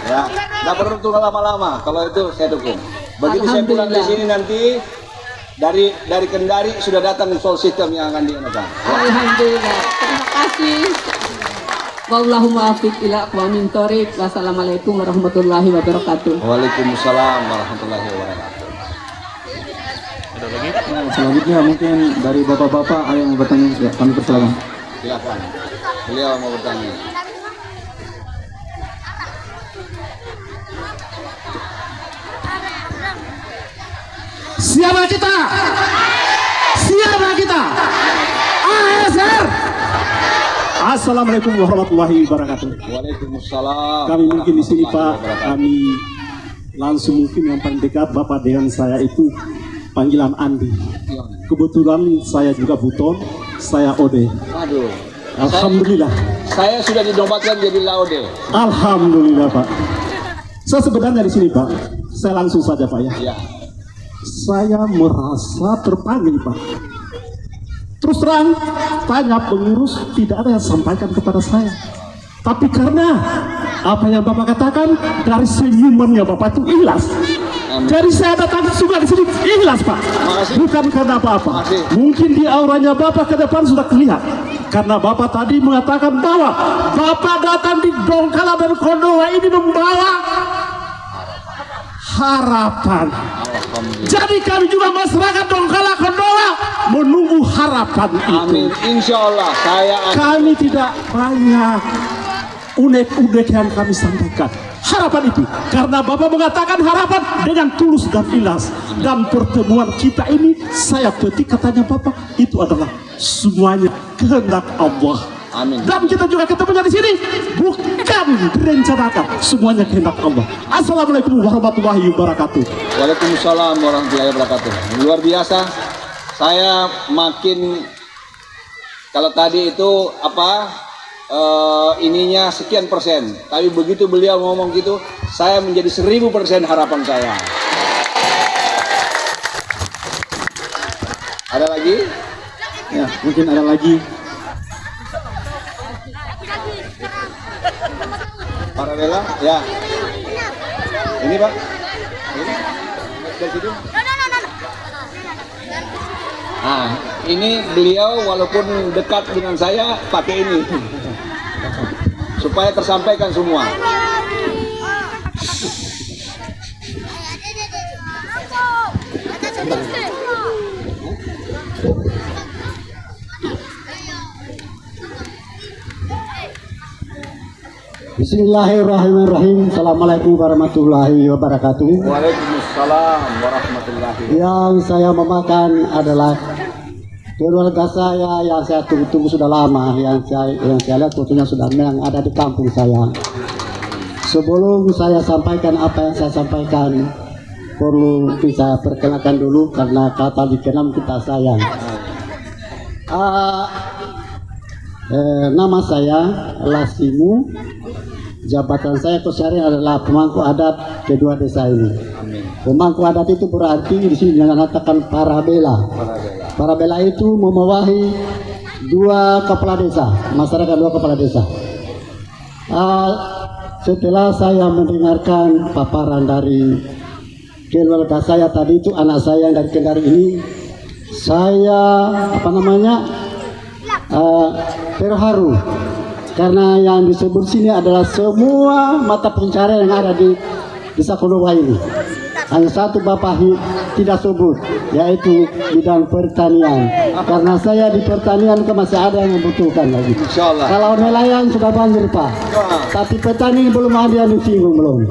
Ya, nggak perlu tunggu lama-lama. Kalau itu saya dukung. Begitu saya pulang di sini nanti dari Kendari sudah datang sound system yang akan digunakan. Alhamdulillah. Terima kasih. Wallahu muwaffiq ila aqwamit thoriq. Wassalamualaikum warahmatullahi wabarakatuh. Waalaikumsalam warahmatullahi wabarakatuh. Selanjutnya mungkin dari bapak-bapak ada yang mau bertanya, ya, kami persilakan. Silakan. Beliau mau bertanya. Siapa kita? Siapa kita? ASR. Assalamualaikum warahmatullahi wabarakatuh. Waalaikumsalam. Kami mungkin di sini Pak, warahmatullahi wabarakatuh. kami langsung mungkin yang paling dekat Bapak dengan saya itu panggilan Andi. Kebetulan saya juga Buton, saya Ode. Aduh. Alhamdulillah. Saya sudah dinobatkan jadi Laude. Alhamdulillah Pak. Saya sebenarnya di sini Pak, saya langsung saja Pak ya. Ya. Saya merasa terpanggil Pak. Terus terang, tanya pengurus tidak ada yang sampaikan kepada saya. Tapi karena apa yang Bapak katakan dari senyumannya Bapak itu ikhlas. Jadi saya datang juga di sini ikhlas Pak. Makasih. Bukan karena apa-apa. Makasih. Mungkin di auranya Bapak ke depan sudah terlihat. Karena Bapak tadi mengatakan bahwa Bapak datang di Donggala dan Kondoa ini membawa harapan. Jadi kami juga masyarakat Donggala Kondoa menunggu harapan itu. Amin. Insya Allah saya akan. Kami tidak banyak unek-unek yang kami sampaikan. Harapan itu karena Bapak mengatakan harapan dengan tulus dan ikhlas. Dan pertemuan kita ini saya petik katanya Bapak itu adalah semuanya kehendak Allah. Amin. Dan kita juga ketemunya di sini bukan direncanakan, semuanya kehendak Allah. Assalamualaikum warahmatullahi wabarakatuh. Waalaikumsalam warahmatullahi wabarakatuh. Luar biasa. Saya makin kalau tadi itu ininya sekian persen, tapi begitu beliau ngomong gitu, saya menjadi 1000% harapan saya. Ada lagi? Ya, mungkin ada lagi. Para Bella? Ya. Ini Pak. Ini. Dari situ. Nah, ini beliau walaupun dekat dengan saya pakai ini supaya tersampaikan semua. Bismillahirrahmanirrahim. Assalamualaikum warahmatullahi wabarakatuh. Waalaikumsalam warahmatullahi wabarakatuh. Yang saya memakan adalah keluarga saya yang saya tunggu-tunggu sudah lama, yang saya lihat fotonya sudah memang ada di kampung saya. Sebelum saya sampaikan apa yang saya sampaikan, perlu saya perkenalkan dulu karena kata dikenal kita sayang. Nama saya Lasimu. Jabatan saya keseharian adalah pemangku adat kedua desa ini. Pemangku adat itu berarti di sini dikatakan parabela. Parabela itu memewahi dua kepala desa, masyarakat dua kepala desa. Setelah saya mendengarkan paparan dari keluarga saya tadi itu, anak saya yang dari Kendari ini, saya terharu karena yang disebut sini adalah semua mata pencarian yang ada di Desa Kodowa ini. Hanya satu Bapak tidak sebut, yaitu bidang pertanian. Karena saya di pertanian itu masih ada yang membutuhkan lagi. Insyaallah. Kalau nelayan sudah banjir Pak, tapi petani belum ada yang disinggung belum.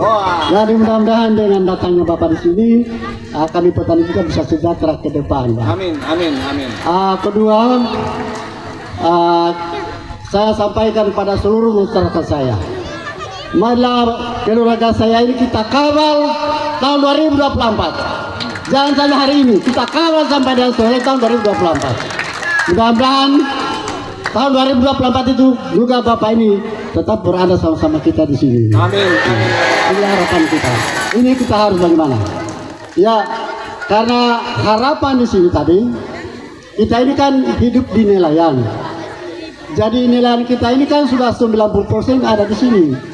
Jadi mudah-mudahan dengan datangnya Bapak di sini, kami petani juga bisa sejahtera ke depan. Pak. Amin, amin, amin. Kedua, saya sampaikan pada seluruh masyarakat saya. Marilah keluarga saya ini kita kawal tahun 2024. Jangan sampai hari ini, kita kawal sampai dengan selesai tahun 2024. Mudah-mudahan tahun 2024 itu juga Bapak ini tetap berada sama-sama kita di sini. Amin, amin. Ini harapan kita. Ini kita harus bagaimana? Ya, karena harapan di sini tadi, kita ini kan hidup di nelayan. Jadi nelayan kita ini kan sudah 90% ada di sini.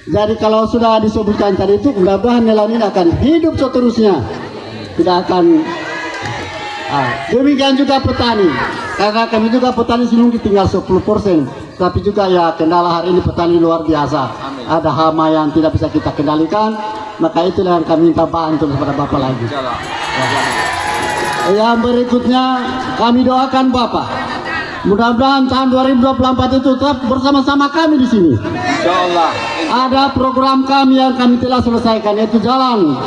Jadi kalau sudah disebutkan tadi itu, mudah-mudahan nelayan ini akan hidup seterusnya, tidak akan. Demikian juga petani, karena kami juga petani sini tinggal 10%, tapi juga ya kendala hari ini petani luar biasa. Ada hama yang tidak bisa kita kendalikan, maka itulah yang kami minta bantu kepada Bapak lagi. Yang berikutnya kami doakan Bapak. Mudah-mudahan tahun 2024 itu tetap bersama-sama kami di sini. Insyaallah. Ada program kami yang kami telah selesaikan, yaitu jalan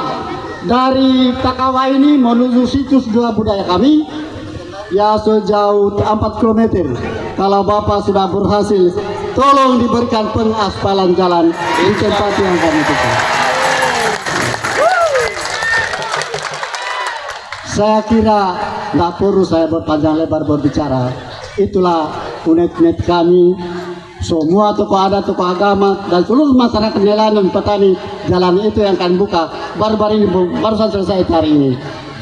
dari Takawa ini menuju situs dua budaya kami, ya sejauh 4 km. Kalau Bapak sudah berhasil, tolong diberikan pengaspalan jalan di tempat yang kami tuju. Saya kira tidak perlu saya berpanjang lebar berbicara. Itulah unet-unet kami, semua tokoh adat, tokoh agama, dan seluruh masyarakat nelayan dan petani, jalan itu yang akan buka baru-baru ini, barusan selesai hari ini.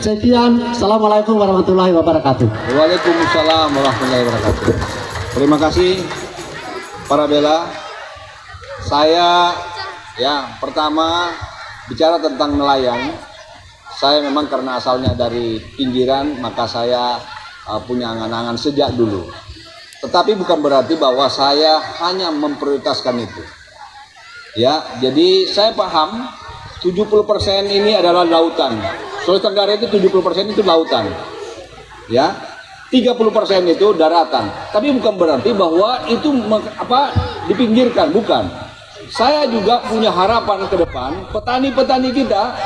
Sekian, Assalamualaikum warahmatullahi wabarakatuh. Waalaikumsalam warahmatullahi wabarakatuh. Terima kasih para bela. Saya ya pertama bicara tentang nelayan. Saya memang karena asalnya dari pinggiran, maka saya punya angan-angan sejak dulu. Tetapi bukan berarti bahwa saya hanya memprioritaskan itu. Ya, jadi saya paham 70% ini adalah lautan. Sulawesi Tenggara itu 70% itu lautan. Ya. 30% itu daratan. Tapi bukan berarti bahwa itu dipinggirkan, bukan. Saya juga punya harapan ke depan petani-petani kita,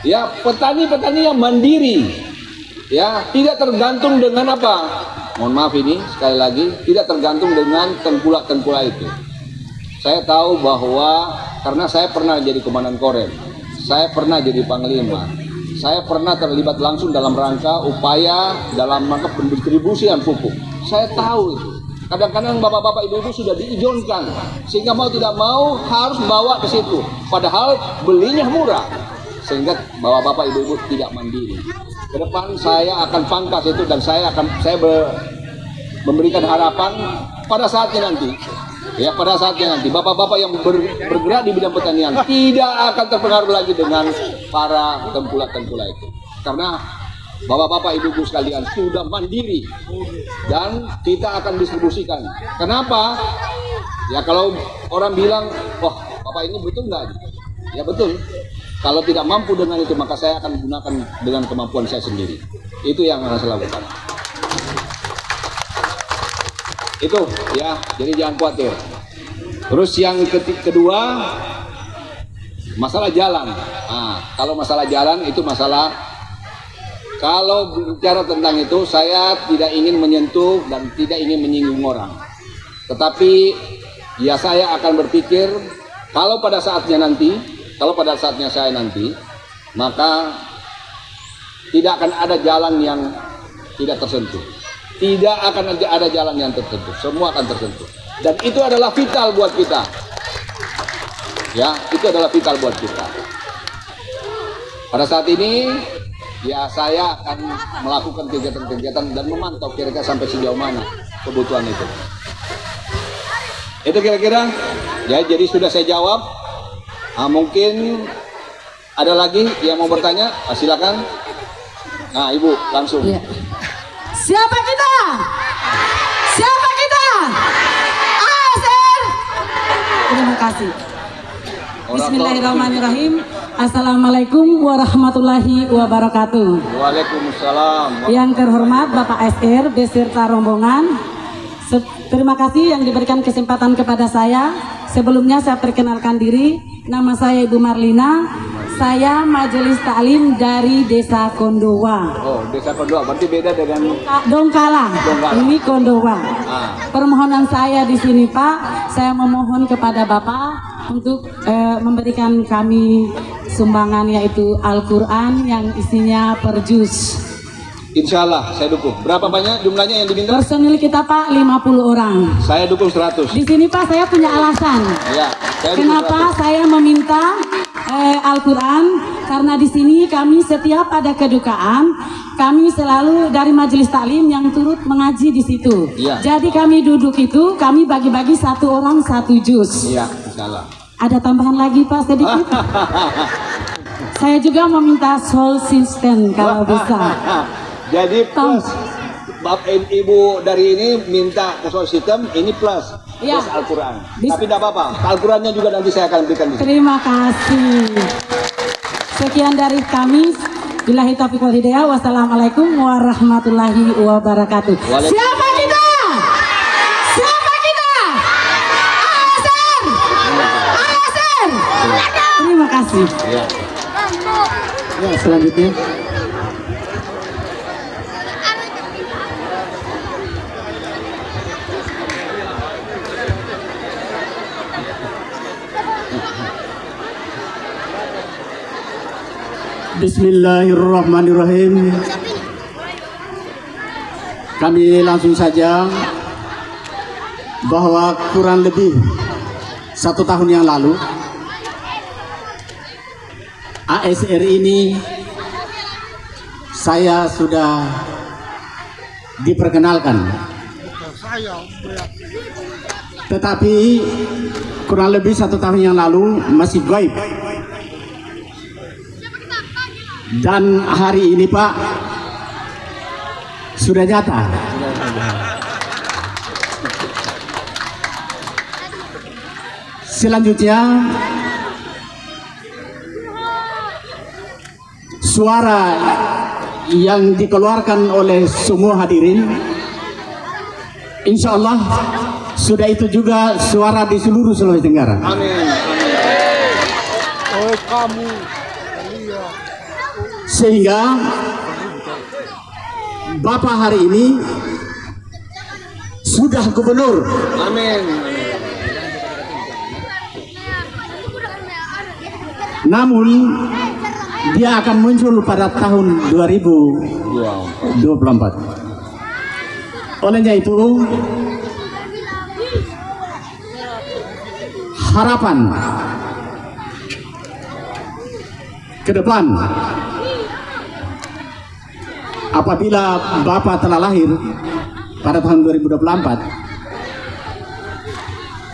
ya, petani-petani yang mandiri. Ya, tidak tergantung dengan apa? Mohon maaf ini sekali lagi, tidak tergantung dengan tengkulak-tengkulak itu. Saya tahu bahwa karena saya pernah jadi komandan korem, saya pernah jadi panglima, saya pernah terlibat langsung dalam rangka upaya dalam rangka pendistribusian pupuk. Saya tahu itu. Kadang-kadang bapak-bapak ibu-ibu sudah diizinkan, sehingga mau tidak mau harus bawa ke situ. Padahal belinya murah, sehingga bapak-bapak ibu-ibu tidak mandiri. Ke depan saya akan pangkas itu dan saya memberikan harapan pada saatnya nanti. Ya, pada saatnya nanti bapak-bapak yang bergerak di bidang pertanian tidak akan terpengaruh lagi dengan para tengkulak-tengkulak itu. Karena bapak-bapak ibu-ibu sekalian sudah mandiri dan kita akan distribusikan. Kenapa? Ya kalau orang bilang, wah bapak ini betul nggak? Ya betul. Kalau tidak mampu dengan itu, maka saya akan gunakan dengan kemampuan saya sendiri. Itu yang harus saya lakukan. Itu ya, jadi jangan khawatir. Terus yang kedua, masalah jalan. Nah, kalau masalah jalan itu masalah, kalau bicara tentang itu, saya tidak ingin menyentuh dan tidak ingin menyinggung orang. Tetapi ya saya akan berpikir, kalau pada saatnya saya nanti, maka tidak akan ada jalan yang tidak tersentuh. Tidak akan ada jalan yang tersentuh. Semua akan tersentuh. Dan itu adalah vital buat kita. Ya, itu adalah vital buat kita. Pada saat ini, ya saya akan melakukan kegiatan-kegiatan dan memantau kira-kira sampai sejauh mana kebutuhan itu. Itu kira-kira. Ya, jadi sudah saya jawab. Mungkin ada lagi yang mau bertanya, silakan. Nah, Ibu langsung. Ya. Siapa kita? Siapa kita? Terima kasih. Bismillahirrahmanirrahim. Assalamualaikum warahmatullahi wabarakatuh. Waalaikumsalam. Yang terhormat Bapak SR beserta rombongan, terima kasih yang diberikan kesempatan kepada saya. Sebelumnya saya perkenalkan diri, nama saya Ibu Marlina. Saya Majelis Taklim dari Desa Kondowa. Oh, Desa Kondowa, berarti beda dengan Dongkala. Ini Kondowa. Ah. Permohonan saya di sini Pak, saya memohon kepada Bapak untuk memberikan kami sumbangan yaitu Al-Quran yang isinya per juz. Insya Allah saya dukung. Berapa banyak jumlahnya yang diminta? Personil kita Pak 50 orang. Saya dukung 100. Di sini Pak saya punya alasan. Ya, saya dukung Kenapa 100. saya meminta Al-Quran? Karena di sini kami setiap ada kedukaan, kami selalu dari Majelis Taklim yang turut mengaji di situ. Iya. Jadi kami duduk itu, kami bagi-bagi satu orang satu juz. Iya, insya Allah. Ada tambahan lagi Pak sedikit? Saya juga meminta soul system kalau bisa. Jadi plus Ibu dari ini minta ke soal sistem ini plus Ya. plus Al-Quran. Tapi tidak apa-apa, Al-Qurannya juga nanti saya akan berikan. Terima kasih. Sekian dari kami. Billahi taufiq wal hidayah. Wassalamualaikum warahmatullahi wabarakatuh. Siapa kita? Siapa kita? Asar. Asar. Terima kasih. Ya. Ya, selanjutnya. Bismillahirrahmanirrahim. Kami langsung saja bahwa kurang lebih 1 tahun yang lalu ASR ini saya sudah diperkenalkan, tetapi kurang lebih 1 tahun yang lalu masih gaib. Dan hari ini Pak sudah nyata. Selanjutnya suara yang dikeluarkan oleh semua hadirin, insya Allah sudah itu juga suara di seluruh Sulawesi Tenggara. Amin. Oh kamu. Sehingga Bapak hari ini sudah gubernur. Amin. Namun dia akan muncul pada tahun 2024. Olehnya itu harapan ke depan apabila Bapak telah lahir pada tahun 2024,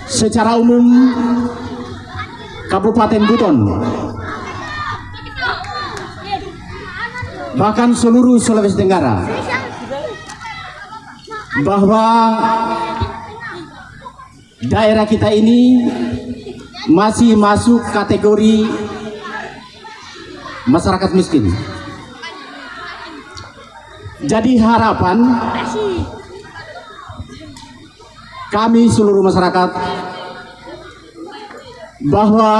secara umum Kabupaten Buton bahkan seluruh Sulawesi Tenggara bahwa daerah kita ini masih masuk kategori masyarakat miskin. Jadi harapan kami seluruh masyarakat bahwa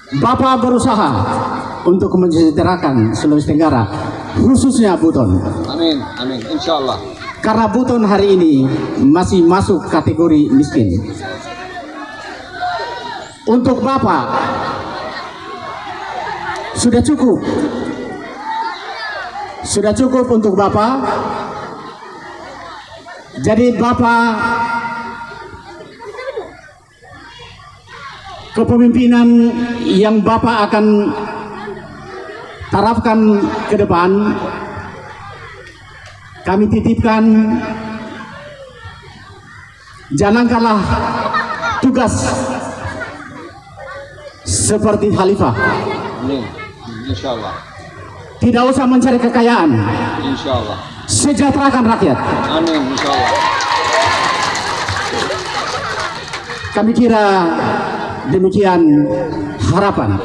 Bapak berusaha untuk mensejahterakan Sulawesi Tenggara, khususnya Buton. Amin. Amin. Insya Allah. Karena Buton hari ini masih masuk kategori miskin. Untuk Bapak sudah cukup. Sudah cukup untuk Bapak. Jadi Bapak kepemimpinan yang Bapak akan terapkan ke depan, kami titipkan, jalankanlah tugas seperti khalifah. Amin. Insya Allah. Tidak usah mencari kekayaan, Insya Allah. sejahterakan rakyat. Amin. Insya Allah. kami kira demikian harapan.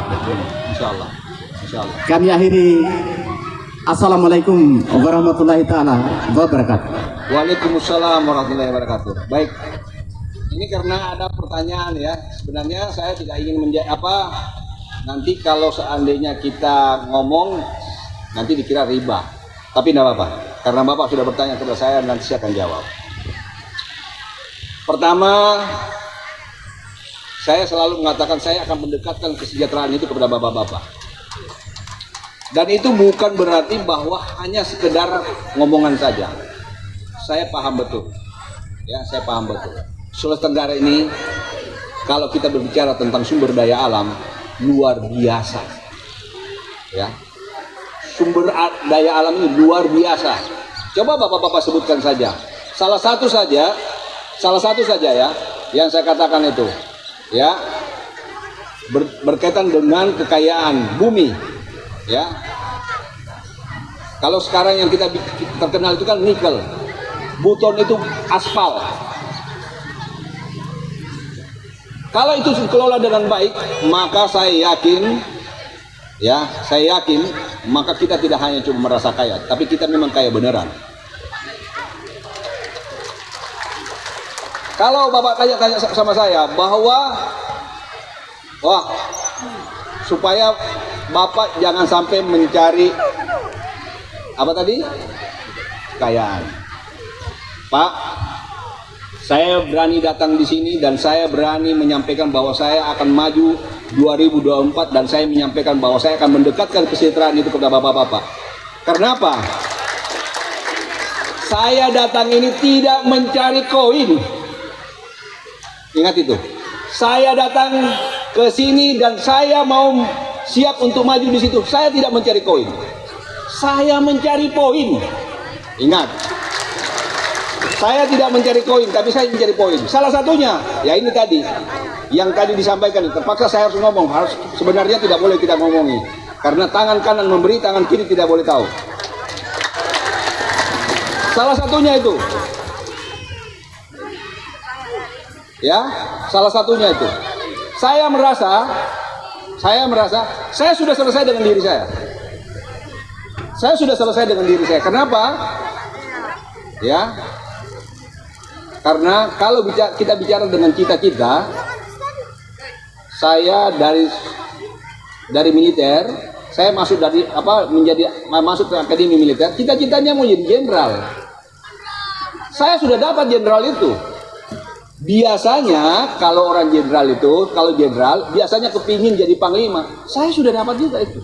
Insyaallah. Insyaallah. Kami akhiri. Assalamualaikum warahmatullahi taala wabarakatuh. Waalaikumsalam warahmatullahi wabarakatuh. Baik. Ini karena ada pertanyaan ya. Sebenarnya saya tidak ingin nanti kalau seandainya kita ngomong nanti dikira riba. Tapi tidak apa-apa. Karena Bapak sudah bertanya kepada saya, nanti saya akan jawab. Pertama, saya selalu mengatakan saya akan mendekatkan kesejahteraan itu kepada bapak-bapak. Dan itu bukan berarti bahwa hanya sekedar ngomongan saja. Saya paham betul. Ya, saya paham betul. Sulawesi Tenggara ini kalau kita berbicara tentang sumber daya alam luar biasa. Ya. Sumber daya alam ini luar biasa. Coba bapak-bapak sebutkan saja. Salah satu saja ya yang saya katakan itu. Ya. Berkaitan dengan kekayaan bumi. Ya, kalau sekarang yang kita terkenal itu kan nikel, buton itu aspal. Kalau itu dikelola dengan baik, maka saya yakin, maka kita tidak hanya cuma merasa kaya, tapi kita memang kaya beneran. Kalau Bapak tanya sama saya bahwa, supaya Bapak jangan sampai mencari apa tadi? Kekayaan. Pak, saya berani datang di sini dan saya berani menyampaikan bahwa saya akan maju 2024 dan saya menyampaikan bahwa saya akan mendekatkan kesejahteraan itu kepada bapak-bapak. Karena apa? Saya datang ini tidak mencari koin. Ingat itu. Saya datang ke sini dan saya mau siap untuk maju di situ. Saya tidak mencari koin. Saya mencari poin. Ingat. Saya tidak mencari koin, tapi saya mencari poin. Salah satunya, ya ini tadi. Yang tadi disampaikan, terpaksa saya harus ngomong. Sebenarnya tidak boleh kita ngomongi. Karena tangan kanan memberi, tangan kiri tidak boleh tahu. Salah satunya itu. Ya, salah satunya itu. Saya merasa saya sudah selesai dengan diri saya. Saya sudah selesai dengan diri saya. Kenapa? Ya. Karena kalau kita bicara dengan cita-cita, saya dari militer, saya masuk masuk ke akademi militer, cita-citanya mau jadi jenderal. Saya sudah dapat jenderal itu. Biasanya kalau orang jenderal itu, kalau jenderal biasanya kepingin jadi panglima. Saya sudah dapat juga itu.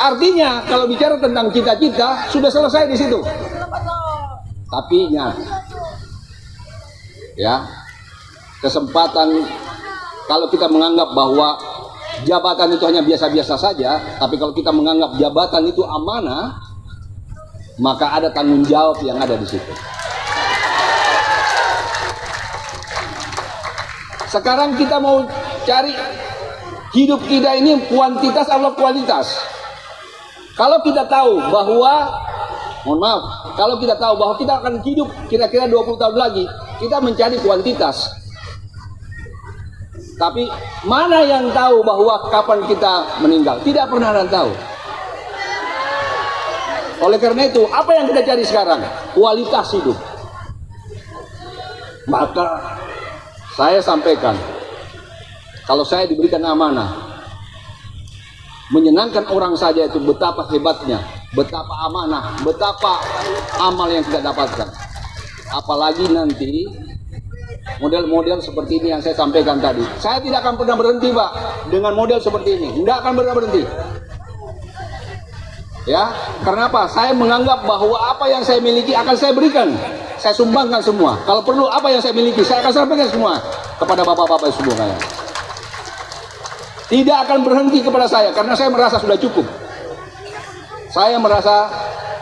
Artinya kalau bicara tentang cita-cita sudah selesai di situ. Tapi ingat, ya, kesempatan kalau kita menganggap bahwa jabatan itu hanya biasa-biasa saja, tapi kalau kita menganggap jabatan itu amanah, maka ada tanggung jawab yang ada di situ. Sekarang kita mau cari hidup kita ini kuantitas atau kualitas. Kalau kita tahu bahwa, kalau kita tahu bahwa kita akan hidup kira-kira 20 tahun lagi, kita mencari kuantitas. Tapi mana yang tahu bahwa kapan kita meninggal? Tidak pernah ada yang tahu. Oleh karena itu, apa yang kita cari sekarang? Kualitas hidup. Maka saya sampaikan, kalau saya diberikan amanah, menyenangkan orang saja itu betapa hebatnya, betapa amanah, betapa amal yang kita dapatkan. Apalagi nanti model-model seperti ini yang saya sampaikan tadi. Saya tidak akan pernah berhenti, Pak, dengan model seperti ini. Tidak akan pernah berhenti. Ya, karena apa? Saya menganggap bahwa apa yang saya miliki akan saya berikan. Saya sumbangkan semua. Kalau perlu apa yang saya miliki, saya akan sampaikan semua kepada bapak-bapak semua kalian. Tidak akan berhenti kepada saya karena saya merasa sudah cukup. Saya merasa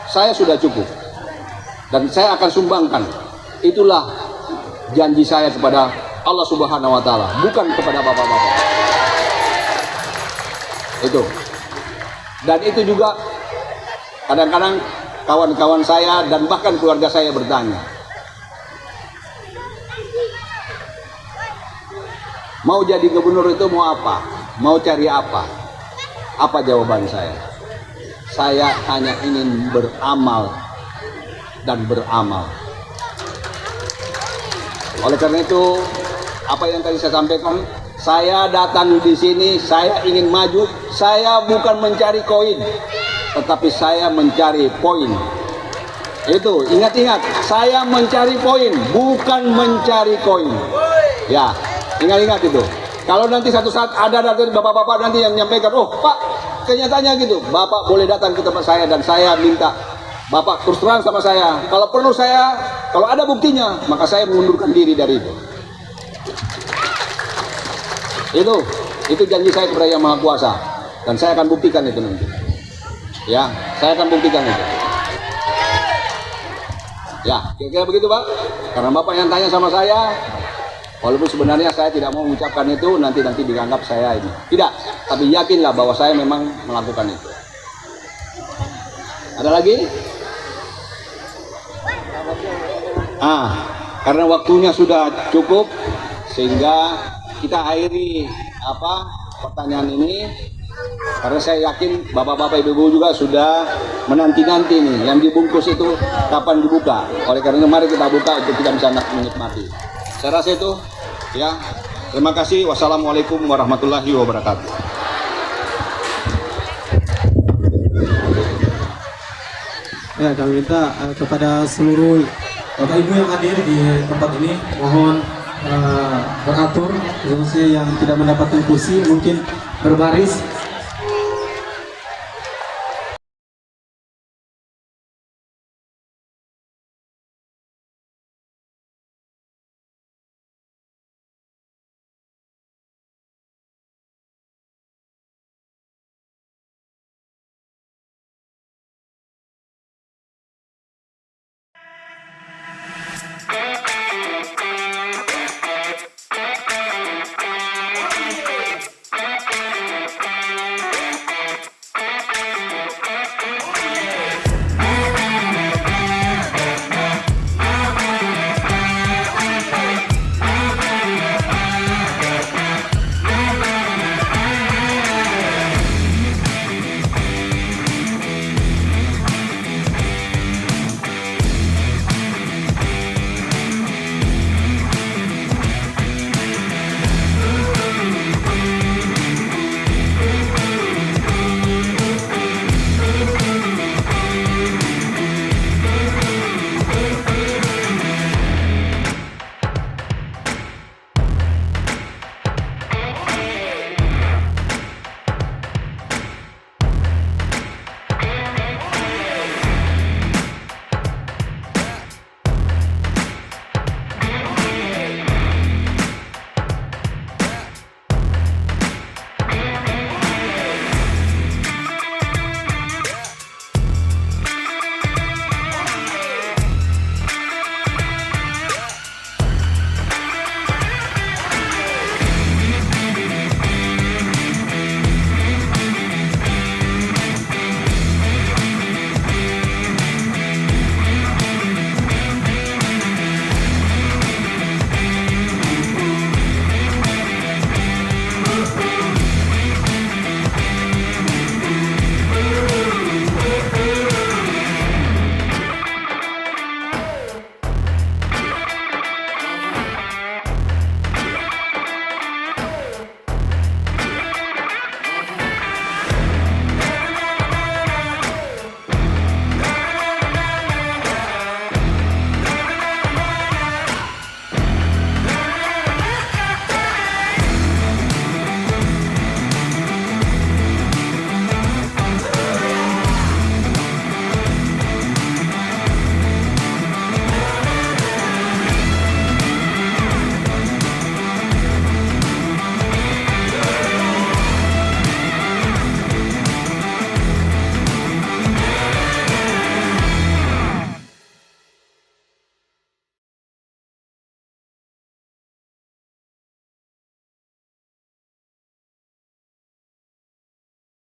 saya sudah cukup. Dan saya akan sumbangkan. Itulah janji saya kepada Allah Subhanahu wa taala, bukan kepada bapak-bapak. Itu. Dan itu juga kadang-kadang kawan-kawan saya dan bahkan keluarga saya bertanya, Mau jadi gubernur itu mau apa? Mau cari apa? Apa jawaban saya? Saya hanya ingin beramal dan beramal. Oleh karena itu, apa yang tadi saya sampaikan, saya datang di sini, saya ingin maju. Saya bukan mencari koin, tetapi saya mencari poin. Itu ingat-ingat, saya mencari poin, bukan mencari koin. Ya, ingat-ingat itu. Kalau nanti satu saat ada dari bapak-bapak nanti yang menyampaikan, oh Pak, kenyataannya gitu, Bapak boleh datang ke tempat saya dan saya minta Bapak terus terang sama saya. Kalau perlu saya, kalau ada buktinya, maka saya mengundurkan diri dari itu. Itu janji saya kepada Yang Maha Kuasa, dan saya akan buktikan itu nanti. Ya, saya akan buktikan itu. Ya, kira-kira begitu Pak. Karena Bapak yang tanya sama saya, walaupun sebenarnya saya tidak mau mengucapkan itu, nanti dianggap saya ini. Tidak, tapi yakinlah bahwa saya memang melakukan itu. Ada lagi? Karena waktunya sudah cukup, sehingga kita akhiri pertanyaan ini. Karena saya yakin bapak-bapak ibu-ibu juga sudah menanti-nanti nih yang dibungkus itu kapan dibuka. Oleh karena itu mari kita buka untuk kita bisa menikmati. Saya rasa itu ya. Terima kasih. Wassalamualaikum warahmatullahi wabarakatuh. Ya, kami minta kepada seluruh Bapak Ibu yang hadir di tempat ini, mohon beratur, khususnya yang tidak mendapatkan kursi, mungkin berbaris